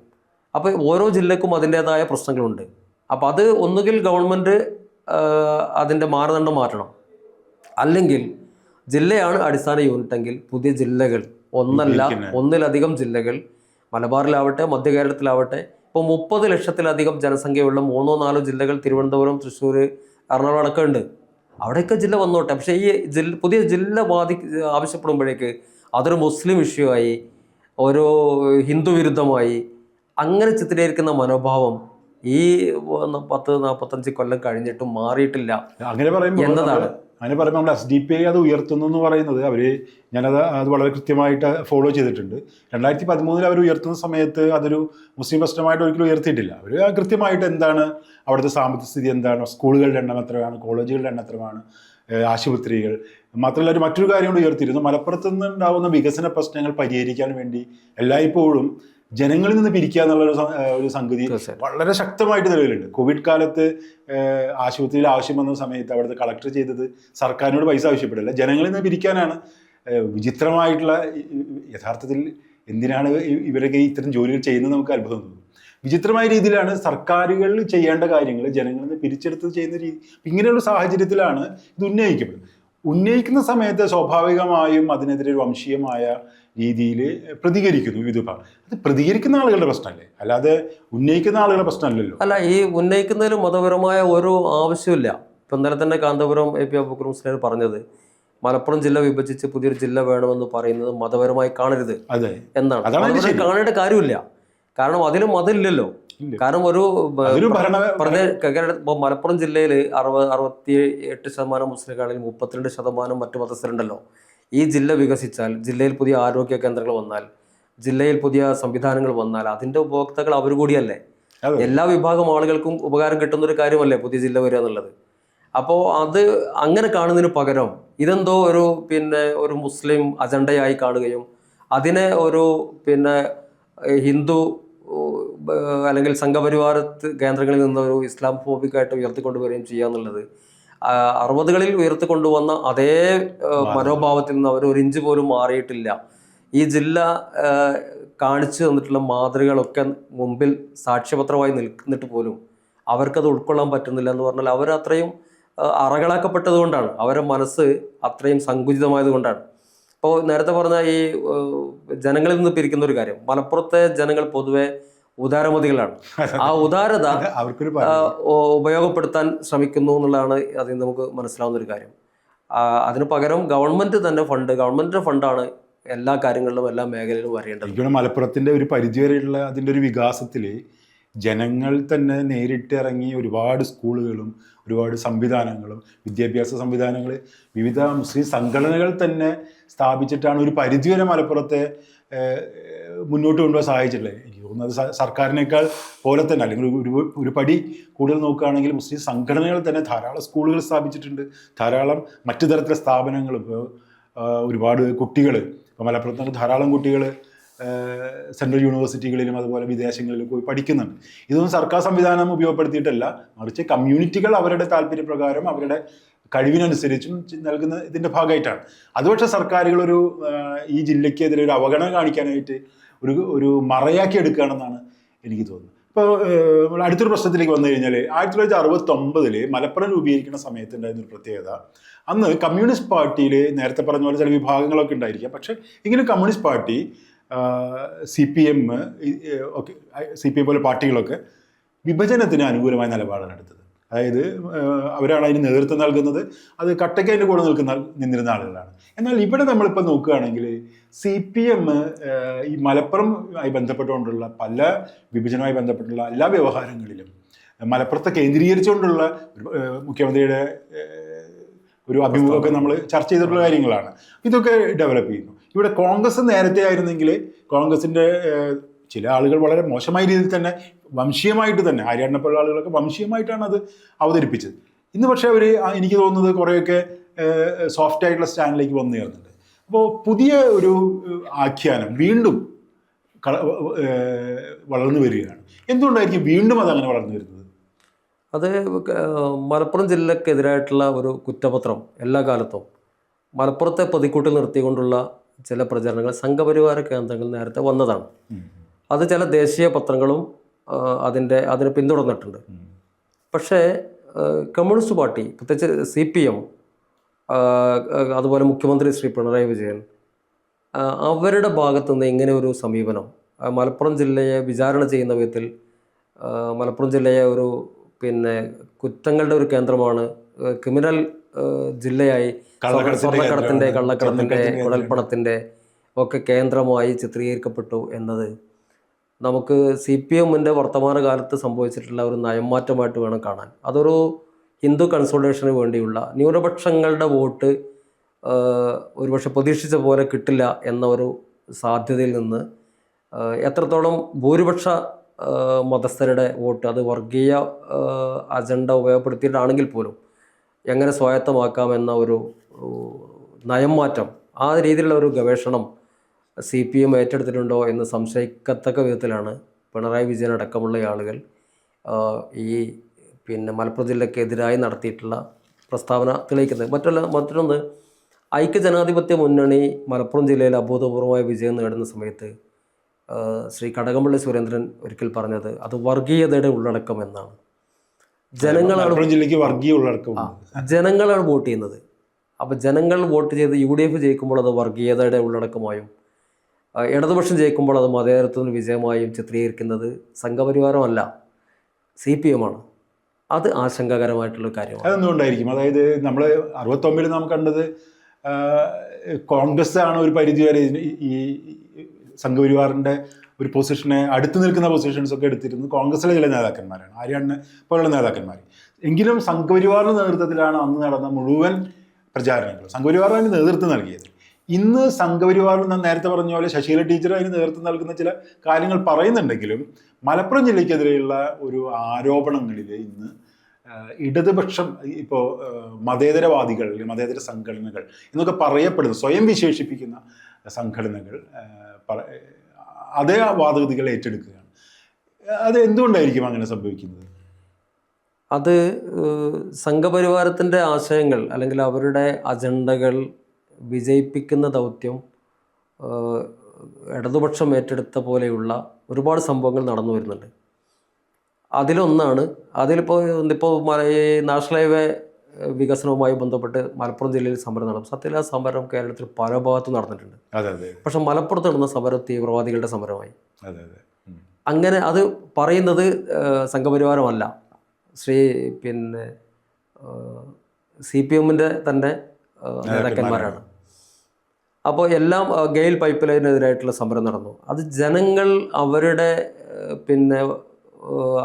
അപ്പോൾ ഓരോ ജില്ലക്കും അതിൻ്റേതായ പ്രശ്നങ്ങളുണ്ട്. അപ്പോൾ അത് ഒന്നുകിൽ ഗവൺമെൻറ് അതിൻ്റെ മാനദണ്ഡം മാറ്റണം, അല്ലെങ്കിൽ ജില്ലയാണ് അടിസ്ഥാന യൂണിറ്റെങ്കിൽ പുതിയ ജില്ലകൾ, ഒന്നിലധികം ജില്ലകൾ, മലബാറിലാവട്ടെ മധ്യ കേരളത്തിലാവട്ടെ. ഇപ്പോൾ 30 ലക്ഷത്തിലധികം ജനസംഖ്യയുള്ള 3-4 ജില്ലകൾ, തിരുവനന്തപുരം, തൃശ്ശൂർ, എറണാകുളം അടക്കം ഉണ്ട്. അവിടെയൊക്കെ ജില്ല വന്നോട്ടെ. പക്ഷേ ഈ പുതിയ ജില്ല ആവശ്യപ്പെടുമ്പോഴേക്ക് അതൊരു മുസ്ലിം ഇഷ്യൂ ആയി, ഓരോ ഹിന്ദു വിരുദ്ധമായി, അങ്ങനെ ചിത്രീകരിക്കുന്ന മനോഭാവം ഈ 40-45 കൊല്ലം കഴിഞ്ഞിട്ടും മാറിയിട്ടില്ല എന്നതാണ്. അങ്ങനെ പറയുമ്പോൾ നമ്മൾ SDPI അത് ഉയർത്തുന്നു എന്ന് പറയുന്നത്, ഞാനത് വളരെ കൃത്യമായിട്ട് ഫോളോ ചെയ്തിട്ടുണ്ട്. 2013 അവർ ഉയർത്തുന്ന സമയത്ത് അതൊരു മുസ്ലിം പ്രശ്നമായിട്ട് ഒരിക്കലും ഉയർത്തിയിട്ടില്ല. അവർ കൃത്യമായിട്ട് എന്താണ് അവിടുത്തെ സാമ്പത്തിക സ്ഥിതി, എന്താണ്, സ്കൂളുകളുടെ എണ്ണം എത്രയാണ്, കോളേജുകളുടെ എണ്ണം എത്രയാണ്, ആശുപത്രികൾ, മാത്രമല്ല ഒരു മറ്റൊരു കാര്യം കൂടി ഉയർത്തിയിരുന്നു. മലപ്പുറത്ത് നിന്നുണ്ടാവുന്ന വികസന പ്രശ്നങ്ങൾ പരിഹരിക്കാൻ വേണ്ടി എല്ലായ്പ്പോഴും ജനങ്ങളിൽ നിന്ന് പിരിക്കുക എന്നുള്ള ഒരു സംഗതി വളരെ ശക്തമായിട്ട് നിലവിലുണ്ട്. കോവിഡ് കാലത്ത് ആശുപത്രിയിൽ ആവശ്യം വന്ന സമയത്ത് അവിടുത്തെ കളക്ടർ ചെയ്തത് സർക്കാരിനോട് പൈസ ആവശ്യപ്പെടില്ല, ജനങ്ങളിൽ നിന്ന് പിരിക്കാനാണ്. വിചിത്രമായിട്ടുള്ള, യഥാർത്ഥത്തിൽ എന്തിനാണ് ഇവരൊക്കെ ഇത്തരം ജോലികൾ ചെയ്യുന്നത് നമുക്ക് അത്ഭുതം തോന്നും. വിചിത്രമായ രീതിയിലാണ് സർക്കാരുകൾ ചെയ്യേണ്ട കാര്യങ്ങൾ ജനങ്ങളിൽ നിന്ന് പിരിച്ചെടുത്ത് ചെയ്യുന്ന രീതി. ഇങ്ങനെയുള്ള സാഹചര്യത്തിലാണ് ഇത് ഉന്നയിക്കുന്ന സമയത്ത് സ്വാഭാവികമായും അതിനെതിരെ ഒരു വംശീയമായ രീതിയിൽ പ്രതികരിക്കുന്നു വിവിധ ഭാഗം. അത് പ്രതികരിക്കുന്ന ആളുകളുടെ പ്രശ്നമല്ലേ, അല്ലാതെ ഉന്നയിക്കുന്ന ആളുകളുടെ പ്രശ്നമല്ലല്ലോ. അല്ല, ഈ ഉന്നയിക്കുന്നതിൽ മതപരമായ ഒരു ആവശ്യമില്ല. ഇപ്പം ഇന്നലെ തന്നെ കാന്തപുരം AP അബൂബക്കർ മുസ്ലിയാർ പറഞ്ഞത് മലപ്പുറം ജില്ല വിഭജിച്ച് പുതിയൊരു ജില്ല വേണമെന്ന് പറയുന്നത് മതപരമായി കാണരുത് എന്നാണ്. കാണേണ്ട കാര്യമില്ല. കാരണം അതിലും മതമില്ലല്ലോ. കാരണം ഒരു അതൊരു പറഞ്ഞ ഇപ്പോൾ മലപ്പുറം ജില്ലയിൽ 68% മുസ്ലിങ്ങളാണെങ്കിൽ 32% മറ്റു മതസ്ഥരുണ്ടല്ലോ. ഈ ജില്ല വികസിച്ചാൽ, ജില്ലയിൽ പുതിയ ആരോഗ്യ കേന്ദ്രങ്ങൾ വന്നാൽ, ജില്ലയിൽ പുതിയ സംവിധാനങ്ങൾ വന്നാൽ അതിൻ്റെ ഉപഭോക്താക്കൾ അവർ കൂടിയല്ലേ. അതെ. എല്ലാ വിഭാഗം ആളുകൾക്കും ഉപകാരം കിട്ടുന്ന ഒരു കാര്യമല്ലേ പുതിയ ജില്ല വരിക എന്നുള്ളത്. അപ്പോൾ അത് അങ്ങനെ കാണുന്നതിന് പകരം ഇതെന്തോ ഒരു ഒരു മുസ്ലിം അജണ്ടയായി കാണുകയും അതിനെ ഒരു ഹിന്ദു അല്ലെങ്കിൽ സംഘപരിവാര കേന്ദ്രങ്ങളിൽ നിന്നൊരു ഇസ്ലാം ഫോബിക്കായിട്ട് ഉയർത്തിക്കൊണ്ടുവരികയും ചെയ്യുക എന്നുള്ളത് 60കളിൽ ഉയർത്തിക്കൊണ്ടുവന്ന അതേ മനോഭാവത്തിൽ നിന്ന് അവർ ഒരു ഇഞ്ച് പോലും മാറിയിട്ടില്ല. ഈ ജില്ല കാണിച്ചു തന്നിട്ടുള്ള മാതൃകകളൊക്കെ മുമ്പിൽ സാക്ഷ്യപത്രമായി നിൽക്കുന്നിട്ട് പോലും അവർക്കത് ഉൾക്കൊള്ളാൻ പറ്റുന്നില്ല എന്ന് പറഞ്ഞാൽ അവരത്രയും അറകളാക്കപ്പെട്ടത് കൊണ്ടാണ്, അവരുടെ മനസ്സ് അത്രയും സങ്കുചിതമായത് കൊണ്ടാണ്. ഇപ്പോൾ നേരത്തെ പറഞ്ഞ ഈ ജനങ്ങളിൽ നിന്ന് പിരിക്കുന്ന ഒരു കാര്യം, മലപ്പുറത്തെ ജനങ്ങൾ പൊതുവെ ഉദാരമതികളാണ്. ആ ഉദാരത ഉപയോഗപ്പെടുത്താൻ ശ്രമിക്കുന്നു എന്നുള്ളതാണ് അതിൽ നമുക്ക് മനസ്സിലാവുന്ന ഒരു കാര്യം. അതിന് പകരം ഗവൺമെന്റിന്റെ ഫണ്ടാണ് എല്ലാ കാര്യങ്ങളിലും എല്ലാ മേഖലയിലും വരേണ്ടത്. എനിക്ക് മലപ്പുറത്തിന്റെ ഒരു പരിധിവരെയുള്ള അതിൻ്റെ ഒരു വികാസത്തിൽ ജനങ്ങൾ തന്നെ നേരിട്ട് ഇറങ്ങി ഒരുപാട് സ്കൂളുകളും ഒരുപാട് സംവിധാനങ്ങളും വിദ്യാഭ്യാസ സംവിധാനങ്ങൾ വിവിധ മുസ്ലിം സംഘടനകൾ തന്നെ സ്ഥാപിച്ചിട്ടാണ് ഒരു പരിധിവരെ മലപ്പുറത്തെ മുന്നോട്ട് കൊണ്ടുപോകാൻ സഹായിച്ചിട്ടുള്ളത്. എനിക്ക് തോന്നുന്നത് സർക്കാരിനേക്കാൾ പോലെ തന്നെ, അല്ലെങ്കിൽ ഒരു പടി കൂടുതൽ നോക്കുകയാണെങ്കിൽ മുസ്ലിം സംഘടനകൾ തന്നെ ധാരാളം സ്കൂളുകൾ സ്ഥാപിച്ചിട്ടുണ്ട്, ധാരാളം മറ്റു തരത്തിലുള്ള സ്ഥാപനങ്ങളും. ഒരുപാട് കുട്ടികൾ, ഇപ്പോൾ മലപ്പുറത്ത് ധാരാളം കുട്ടികൾ സെൻട്രൽ യൂണിവേഴ്സിറ്റികളിലും അതുപോലെ വിദേശങ്ങളിലും പോയി പഠിക്കുന്നുണ്ട്. ഇതൊന്നും സർക്കാർ സംവിധാനം ഉപയോഗപ്പെടുത്തിയിട്ടല്ല, മറിച്ച് കമ്മ്യൂണിറ്റികൾ അവരുടെ താല്പര്യപ്രകാരം അവരുടെ കഴിവിനനുസരിച്ചും നൽകുന്ന ഇതിൻ്റെ ഭാഗമായിട്ടാണ്. അത് പക്ഷേ സർക്കാരുകൾ ഈ ജില്ലയ്ക്കെതിരെ ഒരു അവഗണന കാണിക്കാനായിട്ട് ഒരു മറയാക്കി എടുക്കുകയാണെന്നാണ് എനിക്ക് തോന്നുന്നത്. ഇപ്പോൾ അടുത്തൊരു പ്രശ്നത്തിലേക്ക് വന്നു കഴിഞ്ഞാൽ 1969 മലപ്പുറം രൂപീകരിക്കുന്ന സമയത്ത് ഉണ്ടായിരുന്നൊരു പ്രത്യേകത, അന്ന് കമ്മ്യൂണിസ്റ്റ് പാർട്ടിയിൽ നേരത്തെ പറഞ്ഞ പോലെ ചില വിഭാഗങ്ങളൊക്കെ ഉണ്ടായിരിക്കാം, പക്ഷേ ഇങ്ങനെ കമ്മ്യൂണിസ്റ്റ് പാർട്ടി CPM പോലെ പാർട്ടികളൊക്കെ വിഭജനത്തിന് അനുകൂലമായ നിലപാടാണ് എടുത്തത്. അതായത് അവരാണ് അതിന് നേതൃത്വം നൽകുന്നത്, അത് കട്ടയ്ക്ക് അതിൻ്റെ കൂടെ നിന്നിരുന്ന ആളുകളാണ്. എന്നാൽ ഇവിടെ നമ്മളിപ്പോൾ നോക്കുകയാണെങ്കിൽ CPM ഈ മലപ്പുറമായി ബന്ധപ്പെട്ടുകൊണ്ടുള്ള പല വിഭജനവുമായി ബന്ധപ്പെട്ടുള്ള എല്ലാ വ്യവഹാരങ്ങളിലും മലപ്പുറത്തെ കേന്ദ്രീകരിച്ചുകൊണ്ടുള്ള മുഖ്യമന്ത്രിയുടെ ഒരു അഭിമുഖമൊക്കെ നമ്മൾ ചർച്ച ചെയ്തിട്ടുള്ള കാര്യങ്ങളാണ്. ഇതൊക്കെ ഡെവലപ്പ് ചെയ്യുന്നു. ഇവിടെ കോൺഗ്രസ് നേരത്തെ ആയിരുന്നെങ്കിൽ കോൺഗ്രസിൻ്റെ ചില ആളുകൾ വളരെ മോശമായ രീതിയിൽ തന്നെ വംശീയമായിട്ട് തന്നെ, ആര്യാടിനെ പോലുള്ള ആളുകളൊക്കെ വംശീയമായിട്ടാണ് അത് അവതരിപ്പിച്ചത്. ഇന്ന് പക്ഷേ അവർ, എനിക്ക് തോന്നുന്നത്, കുറേയൊക്കെ സോഫ്റ്റ് ആയിട്ടുള്ള സ്റ്റാൻഡിലേക്ക് വന്നു ചേർന്നുണ്ട്. അപ്പോൾ പുതിയ ഒരു ആഖ്യാനം വീണ്ടും വളർന്നു വരികയാണ്. എന്തുകൊണ്ടായിരിക്കും വീണ്ടും അതങ്ങനെ വളർന്നു വരുന്നത്? അത് മലപ്പുറം ജില്ലക്കെതിരായിട്ടുള്ള ഒരു കുറ്റപത്രം എല്ലാ കാലത്തും മലപ്പുറത്തെ പ്രതിക്കൂട്ടിൽ നിർത്തിക്കൊണ്ടുള്ള ചില പ്രചരണങ്ങൾ സംഘപരിവാര കേന്ദ്രങ്ങൾ നേരത്തെ വന്നതാണ്. അത് ചില ദേശീയ പത്രങ്ങളും അതിനെ പിന്തുടർന്നിട്ടുണ്ട്. പക്ഷേ കമ്മ്യൂണിസ്റ്റ് പാർട്ടി, പ്രത്യേകിച്ച് CPM, അതുപോലെ മുഖ്യമന്ത്രി ശ്രീ പിണറായി വിജയൻ, അവരുടെ ഭാഗത്തുനിന്ന് ഇങ്ങനെ ഒരു സമീപനം മലപ്പുറം ജില്ലയെ വിചാരണ ചെയ്യുന്ന വിധത്തിൽ, മലപ്പുറം ജില്ലയെ ഒരു കുറ്റങ്ങളുടെ ഒരു കേന്ദ്രമാണ്, ക്രിമിനൽ ജില്ലയായി, സ്വർണ്ണക്കടത്തിൻ്റെ, കള്ളക്കടത്തിൻ്റെ, കുഴൽപ്പണത്തിൻ്റെ ഒക്കെ കേന്ദ്രമായി ചിത്രീകരിക്കപ്പെട്ടു എന്നത് നമുക്ക് CPMൻ്റെ വർത്തമാനകാലത്ത് സംഭവിച്ചിട്ടുള്ള ഒരു നയംമാറ്റമായിട്ട് വേണം കാണാൻ. അതൊരു ഹിന്ദു കൺസോളിഡേഷന് വേണ്ടിയുള്ള ന്യൂനപക്ഷങ്ങളുടെ വോട്ട് ഒരുപക്ഷെ പ്രതീക്ഷിച്ച പോലെ കിട്ടില്ല എന്ന ഒരു സാധ്യതയിൽ നിന്ന് എത്രത്തോളം ഭൂരിപക്ഷ മതസ്ഥരുടെ വോട്ട്, അത് വർഗീയ അജണ്ട ഉപയോഗപ്പെടുത്തിയിട്ടാണെങ്കിൽ പോലും എങ്ങനെ സ്വായത്തമാക്കാമെന്ന ഒരു നയം മാറ്റം, ആ രീതിയിലുള്ള ഒരു ഗവേഷണം CPM ഏറ്റെടുത്തിട്ടുണ്ടോ എന്ന് സംശയിക്കത്തക്ക വിധത്തിലാണ് പിണറായി വിജയൻ അടക്കമുള്ള ആളുകൾ ഈ മലപ്പുറം ജില്ലക്കെതിരായി നടത്തിയിട്ടുള്ള പ്രസ്താവന തെളിയിക്കുന്നത്. മറ്റൊന്ന്, ഐക്യജനാധിപത്യ മുന്നണി മലപ്പുറം ജില്ലയിൽ അഭൂതപൂർവമായ വിജയം നേടുന്ന സമയത്ത് ശ്രീ കടകംപള്ളി സുരേന്ദ്രൻ ഒരിക്കൽ പറഞ്ഞത് അത് വർഗീയതയുടെ ഉള്ളടക്കം എന്നാണ്. ജനങ്ങളാണ് വോട്ട് ചെയ്യുന്നത്. അപ്പോൾ ജനങ്ങൾ വോട്ട് ചെയ്ത് UDF ജയിക്കുമ്പോൾ അത് വർഗീയതയുടെ ഉള്ളടക്കമായും, ഇടതുപക്ഷം ജയിക്കുമ്പോൾ അത് മതേതരത്വത്തിന് വിജയമായും ചിത്രീകരിക്കുന്നത് സംഘപരിവാരമല്ല, CPM ആണ്. അത് ആശങ്കാകരമായിട്ടുള്ള കാര്യമാണ്. അതെന്തുകൊണ്ടായിരിക്കും? അതായത് നമ്മൾ 69 നാം കണ്ടത് കോൺഗ്രസ് ആണ് ഒരു പരിധിവരെ ഈ സംഘപരിവാറിൻ്റെ ഒരു പൊസിഷനെ അടുത്ത് നിൽക്കുന്ന പൊസിഷൻസ് ഒക്കെ എടുത്തിരുന്നത് കോൺഗ്രസിലെ ചില നേതാക്കന്മാരാണ്, ആര്യാണിനെ പോലുള്ള നേതാക്കന്മാർ. എങ്കിലും സംഘപരിവാറിൻ്റെ നേതൃത്വത്തിലാണ് അന്ന് നടന്ന മുഴുവൻ പ്രചാരണങ്ങളും. സംഘപരിവാറിന് നേതൃത്വം നൽകിയത്. ഇന്ന് സംഘപരിവാറിൽ നിന്ന് നേരത്തെ പറഞ്ഞ പോലെ ശശീല ടീച്ചർ അതിന് നേതൃത്വം നൽകുന്ന ചില കാര്യങ്ങൾ പറയുന്നുണ്ടെങ്കിലും മലപ്പുറം ജില്ലയ്ക്കെതിരെയുള്ള ഒരു ആരോപണങ്ങളിൽ ഇന്ന് ഇടതുപക്ഷം, ഇപ്പോൾ മതേതരവാദികൾ, മതേതര സംഘടനകൾ എന്നൊക്കെ പറയപ്പെടുന്ന സ്വയം വിശേഷിപ്പിക്കുന്ന സംഘടനകൾ അതേ വാദഗതികൾ ഏറ്റെടുക്കുകയാണ്. അത് എന്തുകൊണ്ടായിരിക്കും അങ്ങനെ സംഭവിക്കുന്നത്? അത് സംഘപരിവാരത്തിൻ്റെ ആശയങ്ങൾ അല്ലെങ്കിൽ അവരുടെ അജണ്ടകൾ വിജയിപ്പിക്കുന്ന ദൗത്യം ഇടതുപക്ഷം ഏറ്റെടുത്ത പോലെയുള്ള ഒരുപാട് സംഭവങ്ങൾ നടന്നു വരുന്നുണ്ട്. അതിലൊന്നാണ്, അതിലിപ്പോൾ ഈ നാഷണൽ ഹൈവേ വികസനവുമായി ബന്ധപ്പെട്ട് മലപ്പുറം ജില്ലയിൽ സമരം നടന്നു. സത്യത്തിൽ ആ സമരം കേരളത്തിൽ പല ഭാഗത്തും നടന്നിട്ടുണ്ട്. പക്ഷെ മലപ്പുറത്ത് നടന്ന സമരം തീവ്രവാദികളുടെ സമരമായി. അങ്ങനെ അത് പറയുന്നത് സംഘപരിവാരമല്ല, CPM തന്നെ നേതാക്കന്മാരാണ്. അപ്പോൾ എല്ലാം ഗെയിൽ പൈപ്പ് ലൈനെതിരായിട്ടുള്ള സമരം നടന്നു. അത് ജനങ്ങൾ അവരുടെ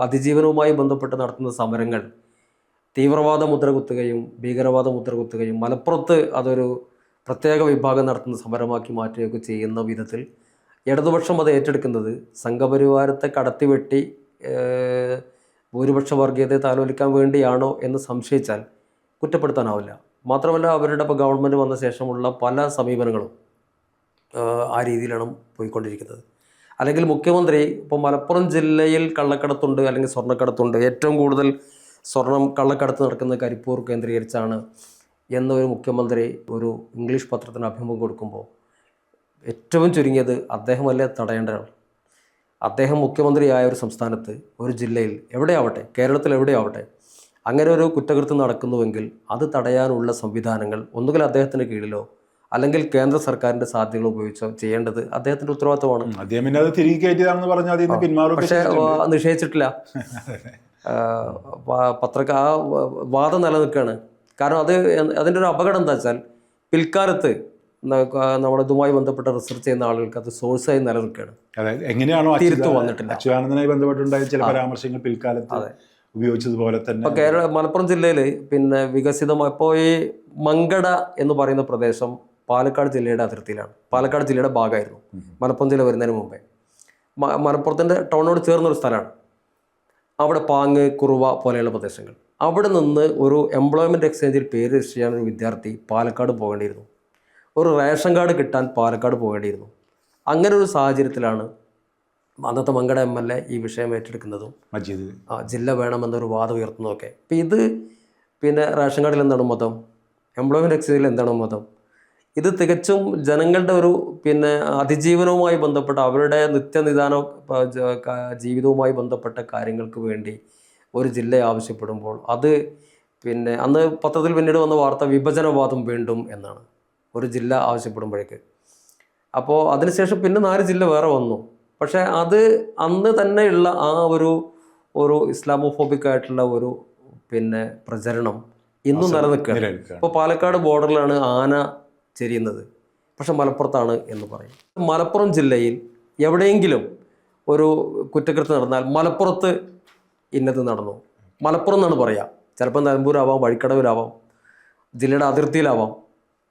അതിജീവനവുമായി ബന്ധപ്പെട്ട് നടത്തുന്ന സമരങ്ങൾ തീവ്രവാദ മുദ്ര കുത്തുകയും ഭീകരവാദ മുദ്ര കുത്തുകയും മലപ്പുറത്ത് അതൊരു പ്രത്യേക വിഭാഗം നടത്തുന്ന സമരമാക്കി മാറ്റുകയൊക്കെ ചെയ്യുന്ന വിധത്തിൽ ഇടതുപക്ഷം അത് ഏറ്റെടുക്കുന്നത് സംഘപരിവാരത്തെ കടത്തിവെട്ടി ഭൂരിപക്ഷ വർഗീയതയെ താലോലിക്കാൻ വേണ്ടിയാണോ എന്ന് സംശയിച്ചാൽ കുറ്റപ്പെടുത്താനാവില്ല. മാത്രമല്ല, അവരുടെ ഇപ്പോൾ ഗവൺമെൻറ് വന്ന ശേഷമുള്ള പല സമീപനങ്ങളും ആ രീതിയിലാണ് പോയിക്കൊണ്ടിരിക്കുന്നത്. അല്ലെങ്കിൽ മുഖ്യമന്ത്രി ഇപ്പോൾ മലപ്പുറം ജില്ലയിൽ കള്ളക്കടത്തുണ്ട് അല്ലെങ്കിൽ സ്വർണ്ണക്കടത്തുണ്ട്, ഏറ്റവും കൂടുതൽ സ്വർണം കള്ളക്കടത്ത് നടക്കുന്നത് കരിപ്പൂർ കേന്ദ്രീകരിച്ചാണ് എന്നൊരു മുഖ്യമന്ത്രി ഒരു ഇംഗ്ലീഷ് പത്രത്തിന് അഭിമുഖം കൊടുക്കുമ്പോൾ ഏറ്റവും ചുരുങ്ങിയത് അദ്ദേഹമല്ലേ തടയേണ്ടതാണ്. അദ്ദേഹം മുഖ്യമന്ത്രിയായ ഒരു സംസ്ഥാനത്ത്, ഒരു ജില്ലയിൽ എവിടെയാവട്ടെ, കേരളത്തിൽ എവിടെയാവട്ടെ, അങ്ങനെ ഒരു കുറ്റകൃത്യം നടക്കുന്നുവെങ്കിൽ അത് തടയാനുള്ള സംവിധാനങ്ങൾ ഒന്നുകിൽ അദ്ദേഹത്തിൻ്റെ കീഴിലോ അല്ലെങ്കിൽ കേന്ദ്ര സർക്കാരിൻ്റെ സാധ്യതകൾ ഉപയോഗിച്ചോ ചെയ്യേണ്ടത് അദ്ദേഹത്തിൻ്റെ ഉത്തരവാദിത്തമാണ്. പക്ഷേ നിഷേധിച്ചിട്ടില്ല. ആ വാദം നിലനിൽക്കുകയാണ്. കാരണം അതിൻ്റെ ഒരു അപകടം എന്താ വെച്ചാൽ പിൽക്കാലത്ത് നമ്മുടെ ഇതുമായി ബന്ധപ്പെട്ട റിസർച്ച് ചെയ്യുന്ന ആളുകൾക്ക് അത് സോഴ്സായി നിലനിൽക്കുകയാണ്. എങ്ങനെയാണോ തിരുത്തു വന്നിട്ടില്ല. അച്യുതാനന്ദനുമായി ബന്ധപ്പെട്ടുണ്ടായ ചില പരാമർശങ്ങൾ പിൽക്കാലത്ത് ഉപയോഗിച്ചതുപോലെ തന്നെ ഇപ്പോൾ മലപ്പുറം ജില്ലയിൽ വികസിതമായ ഇപ്പോൾ ഈ മങ്കട എന്ന് പറയുന്ന പ്രദേശം പാലക്കാട് ജില്ലയുടെ അതിർത്തിയിലാണ്. പാലക്കാട് ജില്ലയുടെ ഭാഗമായിരുന്നു മലപ്പുറം ജില്ല വരുന്നതിന് മുമ്പേ. മലപ്പുറത്തിൻ്റെ ടൗണിനോട് ചേർന്നൊരു സ്ഥലമാണ്. അവിടെ പാങ്ങ്, കുറുവ പോലെയുള്ള പ്രദേശങ്ങൾ. അവിടെ നിന്ന് ഒരു എംപ്ലോയ്മെൻറ്റ് എക്സ്ചേഞ്ചിൽ പേര് രജിസ്റ്റർ ചെയ്യാൻ ഒരു വിദ്യാർത്ഥി പാലക്കാട് പോകേണ്ടിയിരുന്നു. ഒരു റേഷൻ കാർഡ് കിട്ടാൻ പാലക്കാട് പോകേണ്ടിയിരുന്നു. അങ്ങനെ ഒരു സാഹചര്യത്തിലാണ് അന്നത്തെ മങ്കട MLA ഈ വിഷയം ഏറ്റെടുക്കുന്നതും ജില്ല വേണമെന്നൊരു വാദം ഉയർത്തുന്നതൊക്കെ. അപ്പം ഇത് റേഷൻ കാർഡിൽ എന്താണ് മതം, എംപ്ലോയ്മെൻറ്റ് എക്സ്ചേഞ്ചിൽ എന്താണ് മതം, ഇത് തികച്ചും ജനങ്ങളുടെ ഒരു അതിജീവനവുമായി ബന്ധപ്പെട്ട അവരുടെ നിത്യനിദാന ജീവിതവുമായി ബന്ധപ്പെട്ട കാര്യങ്ങൾക്ക് വേണ്ടി ഒരു ജില്ല ആവശ്യപ്പെടുമ്പോൾ അത് അന്ന് പത്രത്തിൽ പിന്നീട് വന്ന വാർത്ത വിഭജനവാദം വീണ്ടും എന്നാണ് ഒരു ജില്ല ആവശ്യപ്പെടുമ്പോഴേക്ക്. അപ്പോൾ അതിനുശേഷം 4 ജില്ല വേറെ വന്നു. പക്ഷേ അത് അന്ന് തന്നെയുള്ള ആ ഒരു ഇസ്ലാമോഫോബിക് ആയിട്ടുള്ള ഒരു പ്രചരണം ഇന്നും നിലനിൽക്കുകയാണ്. ഇപ്പോൾ പാലക്കാട് ബോർഡറിലാണ് ആന ചെരിയുന്നത്, പക്ഷെ മലപ്പുറത്താണ് എന്ന് പറയും. മലപ്പുറം ജില്ലയിൽ എവിടെയെങ്കിലും ഒരു കുറ്റകൃത്യം നടന്നാൽ മലപ്പുറത്ത് ഇന്നത് നടന്നു, മലപ്പുറം എന്നാണ് പറയുക. ചിലപ്പോൾ നിലമ്പൂരാവാം, വഴിക്കടവിലാവാം, ജില്ലയുടെ അതിർത്തിയിലാവാം.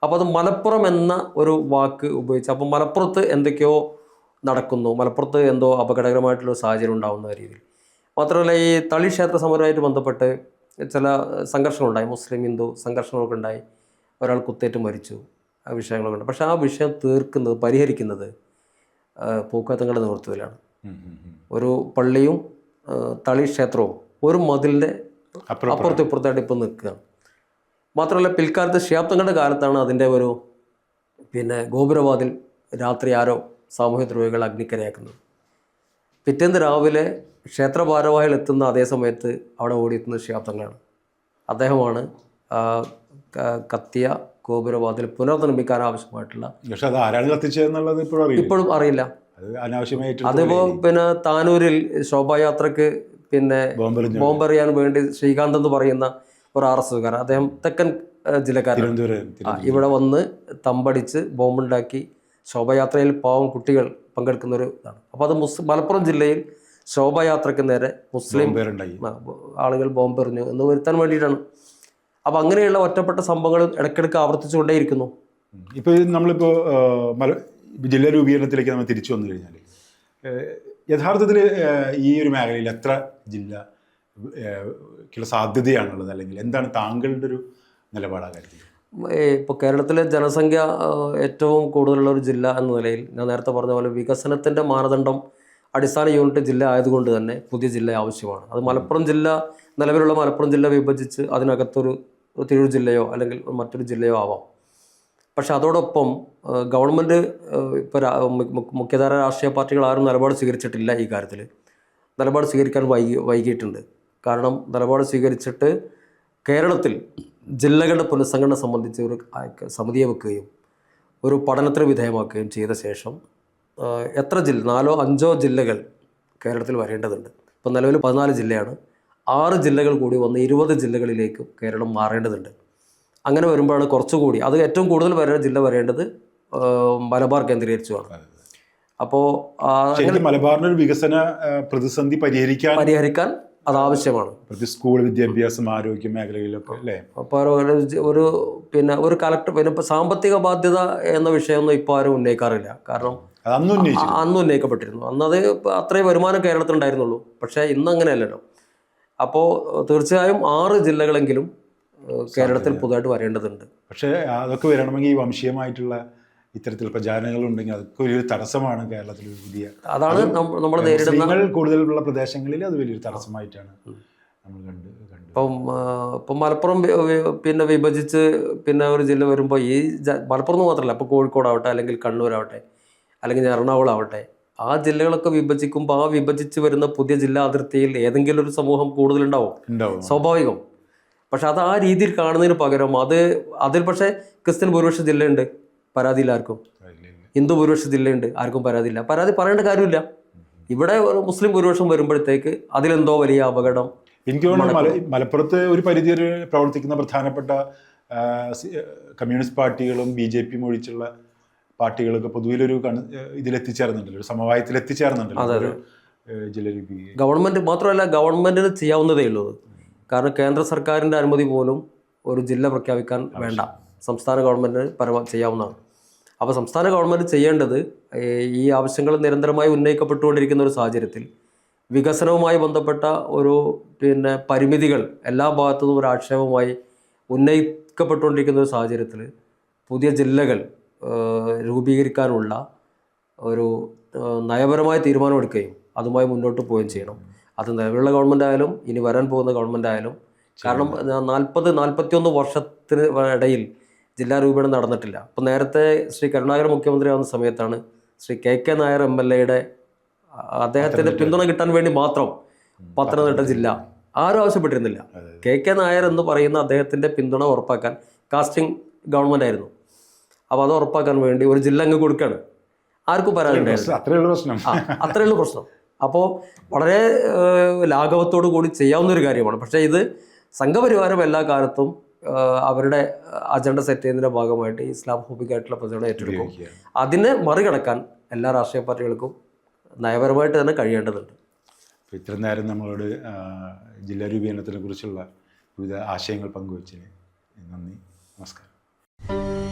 അപ്പോൾ അത് മലപ്പുറം എന്ന ഒരു വാക്ക് ഉപയോഗിച്ച് അപ്പോൾ മലപ്പുറത്ത് എന്തൊക്കെയോ നടക്കുന്നു, മലപ്പുറത്ത് എന്തോ അപകടകരമായിട്ടുള്ള സാഹചര്യം ഉണ്ടാകുന്ന രീതിയിൽ. മാത്രമല്ല, ഈ തളി ക്ഷേത്ര സമരവുമായിട്ട് ബന്ധപ്പെട്ട് ചില സംഘർഷങ്ങളുണ്ടായി, മുസ്ലിം ഹിന്ദു സംഘർഷങ്ങളൊക്കെ ഉണ്ടായി, ഒരാൾ കുത്തേറ്റ് മരിച്ചു, ആ വിഷയങ്ങളൊക്കെ ഉണ്ട്. പക്ഷേ ആ വിഷയം പരിഹരിക്കുന്നത് പൂക്കോത്തങ്ങളുടെ നേതൃത്വത്തിലാണ്. ഒരു പള്ളിയും തളി ക്ഷേത്രവും ഒരു മതിലിൻ്റെ അപ്പുറത്തും ഇപ്പുറത്തായിട്ട് ഇപ്പം നിൽക്കുകയാണ്. മാത്രമല്ല, പിൽക്കാലത്ത് ശിഹാബ്ദങ്ങളുടെ കാലത്താണ് അതിൻ്റെ ഒരു ഗോപുരവാതിൽ രാത്രി ആരോ സാമൂഹ്യദ്രോഹികൾ അഗ്നിക്കരയാക്കുന്നത്. പിറ്റേന്ന് രാവിലെ ക്ഷേത്ര ഭാരവാഹികൾ എത്തുന്ന അതേ സമയത്ത് അവിടെ ഓടിയെത്തുന്ന ശിഹാബ്ദങ്ങളാണ്. അദ്ദേഹമാണ് കത്തിയ ഗോപുരവാതിൽ പുനർനിർമ്മിക്കാൻ ആവശ്യമായിട്ടുള്ള. പക്ഷെ അത് ആരാണ് കത്തിച്ചതെന്നുള്ളത് ഇപ്പോഴും അറിയില്ല. അതിപ്പോൾ താനൂരിൽ ശോഭായാത്രക്ക് ബോംബെറിയാൻ വേണ്ടി ശ്രീകാന്ത് എന്ന് പറയുന്ന ഒരു RSSകാരൻ, അദ്ദേഹം തെക്കൻ ജില്ലക്കാരൻ, ഇവിടെ വന്ന് തമ്പടിച്ച് ബോംബുണ്ടാക്കി ശോഭയാത്രയിൽ പാവം കുട്ടികൾ പങ്കെടുക്കുന്ന ഒരു ഇതാണ്. അപ്പോൾ അത് മലപ്പുറം ജില്ലയിൽ ശോഭായാത്രയ്ക്ക് നേരെ മുസ്ലിം പേരുണ്ടായി ആളുകൾ ബോംബെറിഞ്ഞു എന്ന് വരുത്താൻ വേണ്ടിയിട്ടാണ്. അപ്പോൾ അങ്ങനെയുള്ള ഒറ്റപ്പെട്ട സംഭവങ്ങൾ ഇടയ്ക്കിടയ്ക്ക് ആവർത്തിച്ചുകൊണ്ടേയിരിക്കുന്നു. ഇപ്പോൾ നമ്മളിപ്പോൾ ജില്ലാ രൂപീകരണത്തിലേക്ക് നമ്മൾ തിരിച്ചു വന്നു കഴിഞ്ഞാൽ യഥാർത്ഥത്തിൽ ഈ ഒരു മേഖലയിൽ എത്ര ജില്ലക്കുള്ള സാധ്യതയാണുള്ളത്, അല്ലെങ്കിൽ എന്താണ് താങ്കളുടെ ഒരു നിലപാട് ആ കാര്യത്തിൽ? ഇപ്പോൾ കേരളത്തിലെ ജനസംഖ്യ ഏറ്റവും കൂടുതലുള്ള ഒരു ജില്ല എന്ന നിലയിൽ ഞാൻ നേരത്തെ പറഞ്ഞ പോലെ വികസനത്തിൻ്റെ മാനദണ്ഡം അടിസ്ഥാന യൂണിറ്റ് ജില്ല ആയതുകൊണ്ട് തന്നെ പുതിയ ജില്ല ആവശ്യമാണ്. അത് മലപ്പുറം ജില്ല, നിലവിലുള്ള മലപ്പുറം ജില്ല വിഭജിച്ച് അതിനകത്തൊരു തിരൂർ ജില്ലയോ അല്ലെങ്കിൽ മറ്റൊരു ജില്ലയോ ആവാം. പക്ഷെ അതോടൊപ്പം ഗവൺമെൻറ് ഇപ്പോൾ മുഖ്യധാര രാഷ്ട്രീയ പാർട്ടികൾ ആരും നിലപാട് സ്വീകരിച്ചിട്ടില്ല. ഈ കാര്യത്തിൽ നിലപാട് സ്വീകരിക്കാൻ വൈകിയിട്ടുണ്ട്. കാരണം നിലപാട് സ്വീകരിച്ചിട്ട് കേരളത്തിൽ ജില്ലകളുടെ പുനഃസംഘടന സംബന്ധിച്ച് ഒരു സമിതിയെ വെക്കുകയും ഒരു പഠനത്തിന് വിധേയമാക്കുകയും ചെയ്ത ശേഷം എത്ര ജില്ല 4-5 ജില്ലകൾ കേരളത്തിൽ വരേണ്ടതുണ്ട്. ഇപ്പോൾ നിലവിൽ 14 ജില്ലയാണ്. 6 ജില്ലകൾ കൂടി വന്ന് 20 ജില്ലകളിലേക്ക് കേരളം മാറേണ്ടതുണ്ട്. അങ്ങനെ വരുമ്പോഴാണ് കുറച്ചുകൂടി, അത് ഏറ്റവും കൂടുതൽ ജില്ല വരേണ്ടത് മലബാർ കേന്ദ്രീകരിച്ചുമാണ്. അപ്പോൾ മലബാറിന്റെ ഒരു വികസന പ്രതിസന്ധി പരിഹരിക്കാൻ അതാവശ്യമാണ്. സ്കൂൾ വിദ്യാഭ്യാസം, ആരോഗ്യ മേഖലകളിലൊക്കെ അല്ലേ. അപ്പോൾ ഒരു കളക്ടർ ഇപ്പോൾ സാമ്പത്തിക ബാധ്യത എന്ന വിഷയമൊന്നും ഇപ്പോൾ ആരും ഉന്നയിക്കാറില്ല. കാരണം അന്ന് ഉന്നയിക്കപ്പെട്ടിരുന്നു. അന്നത് അത്രയും വരുമാനം കേരളത്തിലുണ്ടായിരുന്നുള്ളൂ. പക്ഷേ ഇന്ന് അങ്ങനെയല്ലല്ലോ. അപ്പോൾ തീർച്ചയായും 6 ജില്ലകളെങ്കിലും കേരളത്തിൽ പുതുതായിട്ട് വരേണ്ടതുണ്ട്. പക്ഷേ അതൊക്കെ വരണമെങ്കിൽ ഈ വംശീയമായിട്ടുള്ള ഇത്തരത്തിൽ പ്രചാരണങ്ങൾ ഉണ്ടെങ്കിൽ അതൊക്കെ വലിയൊരു തടസ്സമാണ് കേരളത്തിൽ. പുതിയ അതാണ് നമ്മൾ നേരിടുന്ന കൂടുതലുള്ള പ്രദേശങ്ങളിൽ അത് വലിയൊരു തടസ്സമായിട്ടാണ് നമ്മൾ കണ്ടത്. ഇപ്പം മലപ്പുറം വിഭജിച്ച് ഒരു ജില്ല വരുമ്പോൾ ഈ മലപ്പുറം മാത്രമല്ല, ഇപ്പോൾ കോഴിക്കോടാവട്ടെ അല്ലെങ്കിൽ കണ്ണൂരാവട്ടെ അല്ലെങ്കിൽ എറണാകുളം ആവട്ടെ, ആ ജില്ലകളൊക്കെ വിഭജിക്കുമ്പോൾ ആ വിഭജിച്ച് വരുന്ന പുതിയ ജില്ലാ അതിർത്തിയിൽ ഏതെങ്കിലും ഒരു സമൂഹം കൂടുതലുണ്ടാവും, സ്വാഭാവികം. പക്ഷെ അത് ആ രീതിയിൽ കാണുന്നതിന് പകരം അതിൽ പക്ഷേ ക്രിസ്ത്യൻ ഭൂരിപക്ഷ ജില്ലയുണ്ട്, പരാതിയില്ല ആർക്കും. ഹിന്ദു ഭൂരിപക്ഷ ജില്ലയുണ്ട്, ആർക്കും പരാതിയില്ല. പരാതി പറയേണ്ട കാര്യമില്ല. ഇവിടെ മുസ്ലിം ഭൂരിപക്ഷം വരുമ്പോഴത്തേക്ക് അതിലെന്തോ വലിയ അപകടം. എനിക്ക് തോന്നുന്നു മലപ്പുറത്ത് ഒരു പരിധി വരെ പ്രവർത്തിക്കുന്ന പ്രധാനപ്പെട്ട കമ്മ്യൂണിസ്റ്റ് പാർട്ടികളും BJP ഒഴിച്ചുള്ള പാർട്ടികളൊക്കെ പൊതുവിലൊരു ഇതിലെത്തിച്ചേർന്നുണ്ടല്ലോ, ഒരു സമവായത്തിൽ എത്തിച്ചേർന്നുണ്ടല്ലോ ജില്ല രൂപീകരണം. ഗവൺമെൻറ് മാത്രമല്ല, ഗവൺമെൻറ്റിന് ചെയ്യാവുന്നതേ ഉള്ളൂ. കാരണം കേന്ദ്ര സർക്കാരിൻ്റെ അനുമതി പോലും ഒരു ജില്ല പ്രഖ്യാപിക്കാൻ വേണ്ട, സംസ്ഥാന ഗവൺമെൻറ്റിന് ചെയ്യാവുന്നതാണ്. അപ്പോൾ സംസ്ഥാന ഗവൺമെൻറ് ചെയ്യേണ്ടത് ഈ ആവശ്യങ്ങൾ നിരന്തരമായി ഉന്നയിക്കപ്പെട്ടുകൊണ്ടിരിക്കുന്ന ഒരു സാഹചര്യത്തിൽ വികസനവുമായി ബന്ധപ്പെട്ട ഒരു പരിമിതികൾ എല്ലാ ഭാഗത്തുനിന്നും ഒരു ആക്ഷേപമായി ഉന്നയിക്കപ്പെട്ടുകൊണ്ടിരിക്കുന്ന ഒരു സാഹചര്യത്തിൽ പുതിയ ജില്ലകൾ രൂപീകരിക്കാനുള്ള ഒരു നയപരമായ തീരുമാനമെടുക്കുകയും അതുമായി മുന്നോട്ട് പോവുകയും ചെയ്യണം. അത് നിലവിലുള്ള ഗവൺമെൻറ് ആയാലും ഇനി വരാൻ പോകുന്ന ഗവൺമെൻറ് ആയാലും. കാരണം 40-41 വർഷത്തിന് ഇടയിൽ ജില്ലാ രൂപീകരണം നടന്നിട്ടില്ല. അപ്പോൾ നേരത്തെ ശ്രീ കരുണാകരൻ മുഖ്യമന്ത്രിയാവുന്ന സമയത്താണ് ശ്രീ KK നായർ MLA അദ്ദേഹത്തിൻ്റെ പിന്തുണ കിട്ടാൻ വേണ്ടി മാത്രം പത്തനംതിട്ട ജില്ല ആരും ആവശ്യപ്പെട്ടിരുന്നില്ല. KK നായർ എന്ന് പറയുന്ന അദ്ദേഹത്തിൻ്റെ പിന്തുണ ഉറപ്പാക്കാൻ കാസ്റ്റിംഗ് ഗവൺമെൻറ് ആയിരുന്നു. അപ്പോൾ അത് ഉറപ്പാക്കാൻ വേണ്ടി ഒരു ജില്ല അങ്ങ് കൊടുക്കുകയാണ്. ആർക്കും പരാതി ഉണ്ടായിരുന്നു. അത്രയുള്ള പ്രശ്നം. അപ്പോൾ വളരെ ലാഘവത്തോടു കൂടി ചെയ്യാവുന്നൊരു കാര്യമാണ്. പക്ഷേ ഇത് സംഘപരിവാരം എല്ലാ കാലത്തും അവരുടെ അജണ്ട സെറ്റ് ചെയ്യുന്നതിൻ്റെ ഭാഗമായിട്ട് ഇസ്ലാം ഫോബിക്കായിട്ടുള്ള പ്രചരണം ഏറ്റെടുക്കും. അതിനെ മറികടക്കാൻ എല്ലാ രാഷ്ട്രീയ പാർട്ടികൾക്കും നയപരമായിട്ട് തന്നെ കഴിയേണ്ടതുണ്ട്. ഇത്രയും നേരം നമ്മളോട് ജില്ലാ രൂപീകരണത്തിനെ കുറിച്ചുള്ള വിവിധ ആശയങ്ങൾ പങ്കുവച്ചതിന് നന്ദി, നമസ്കാരം.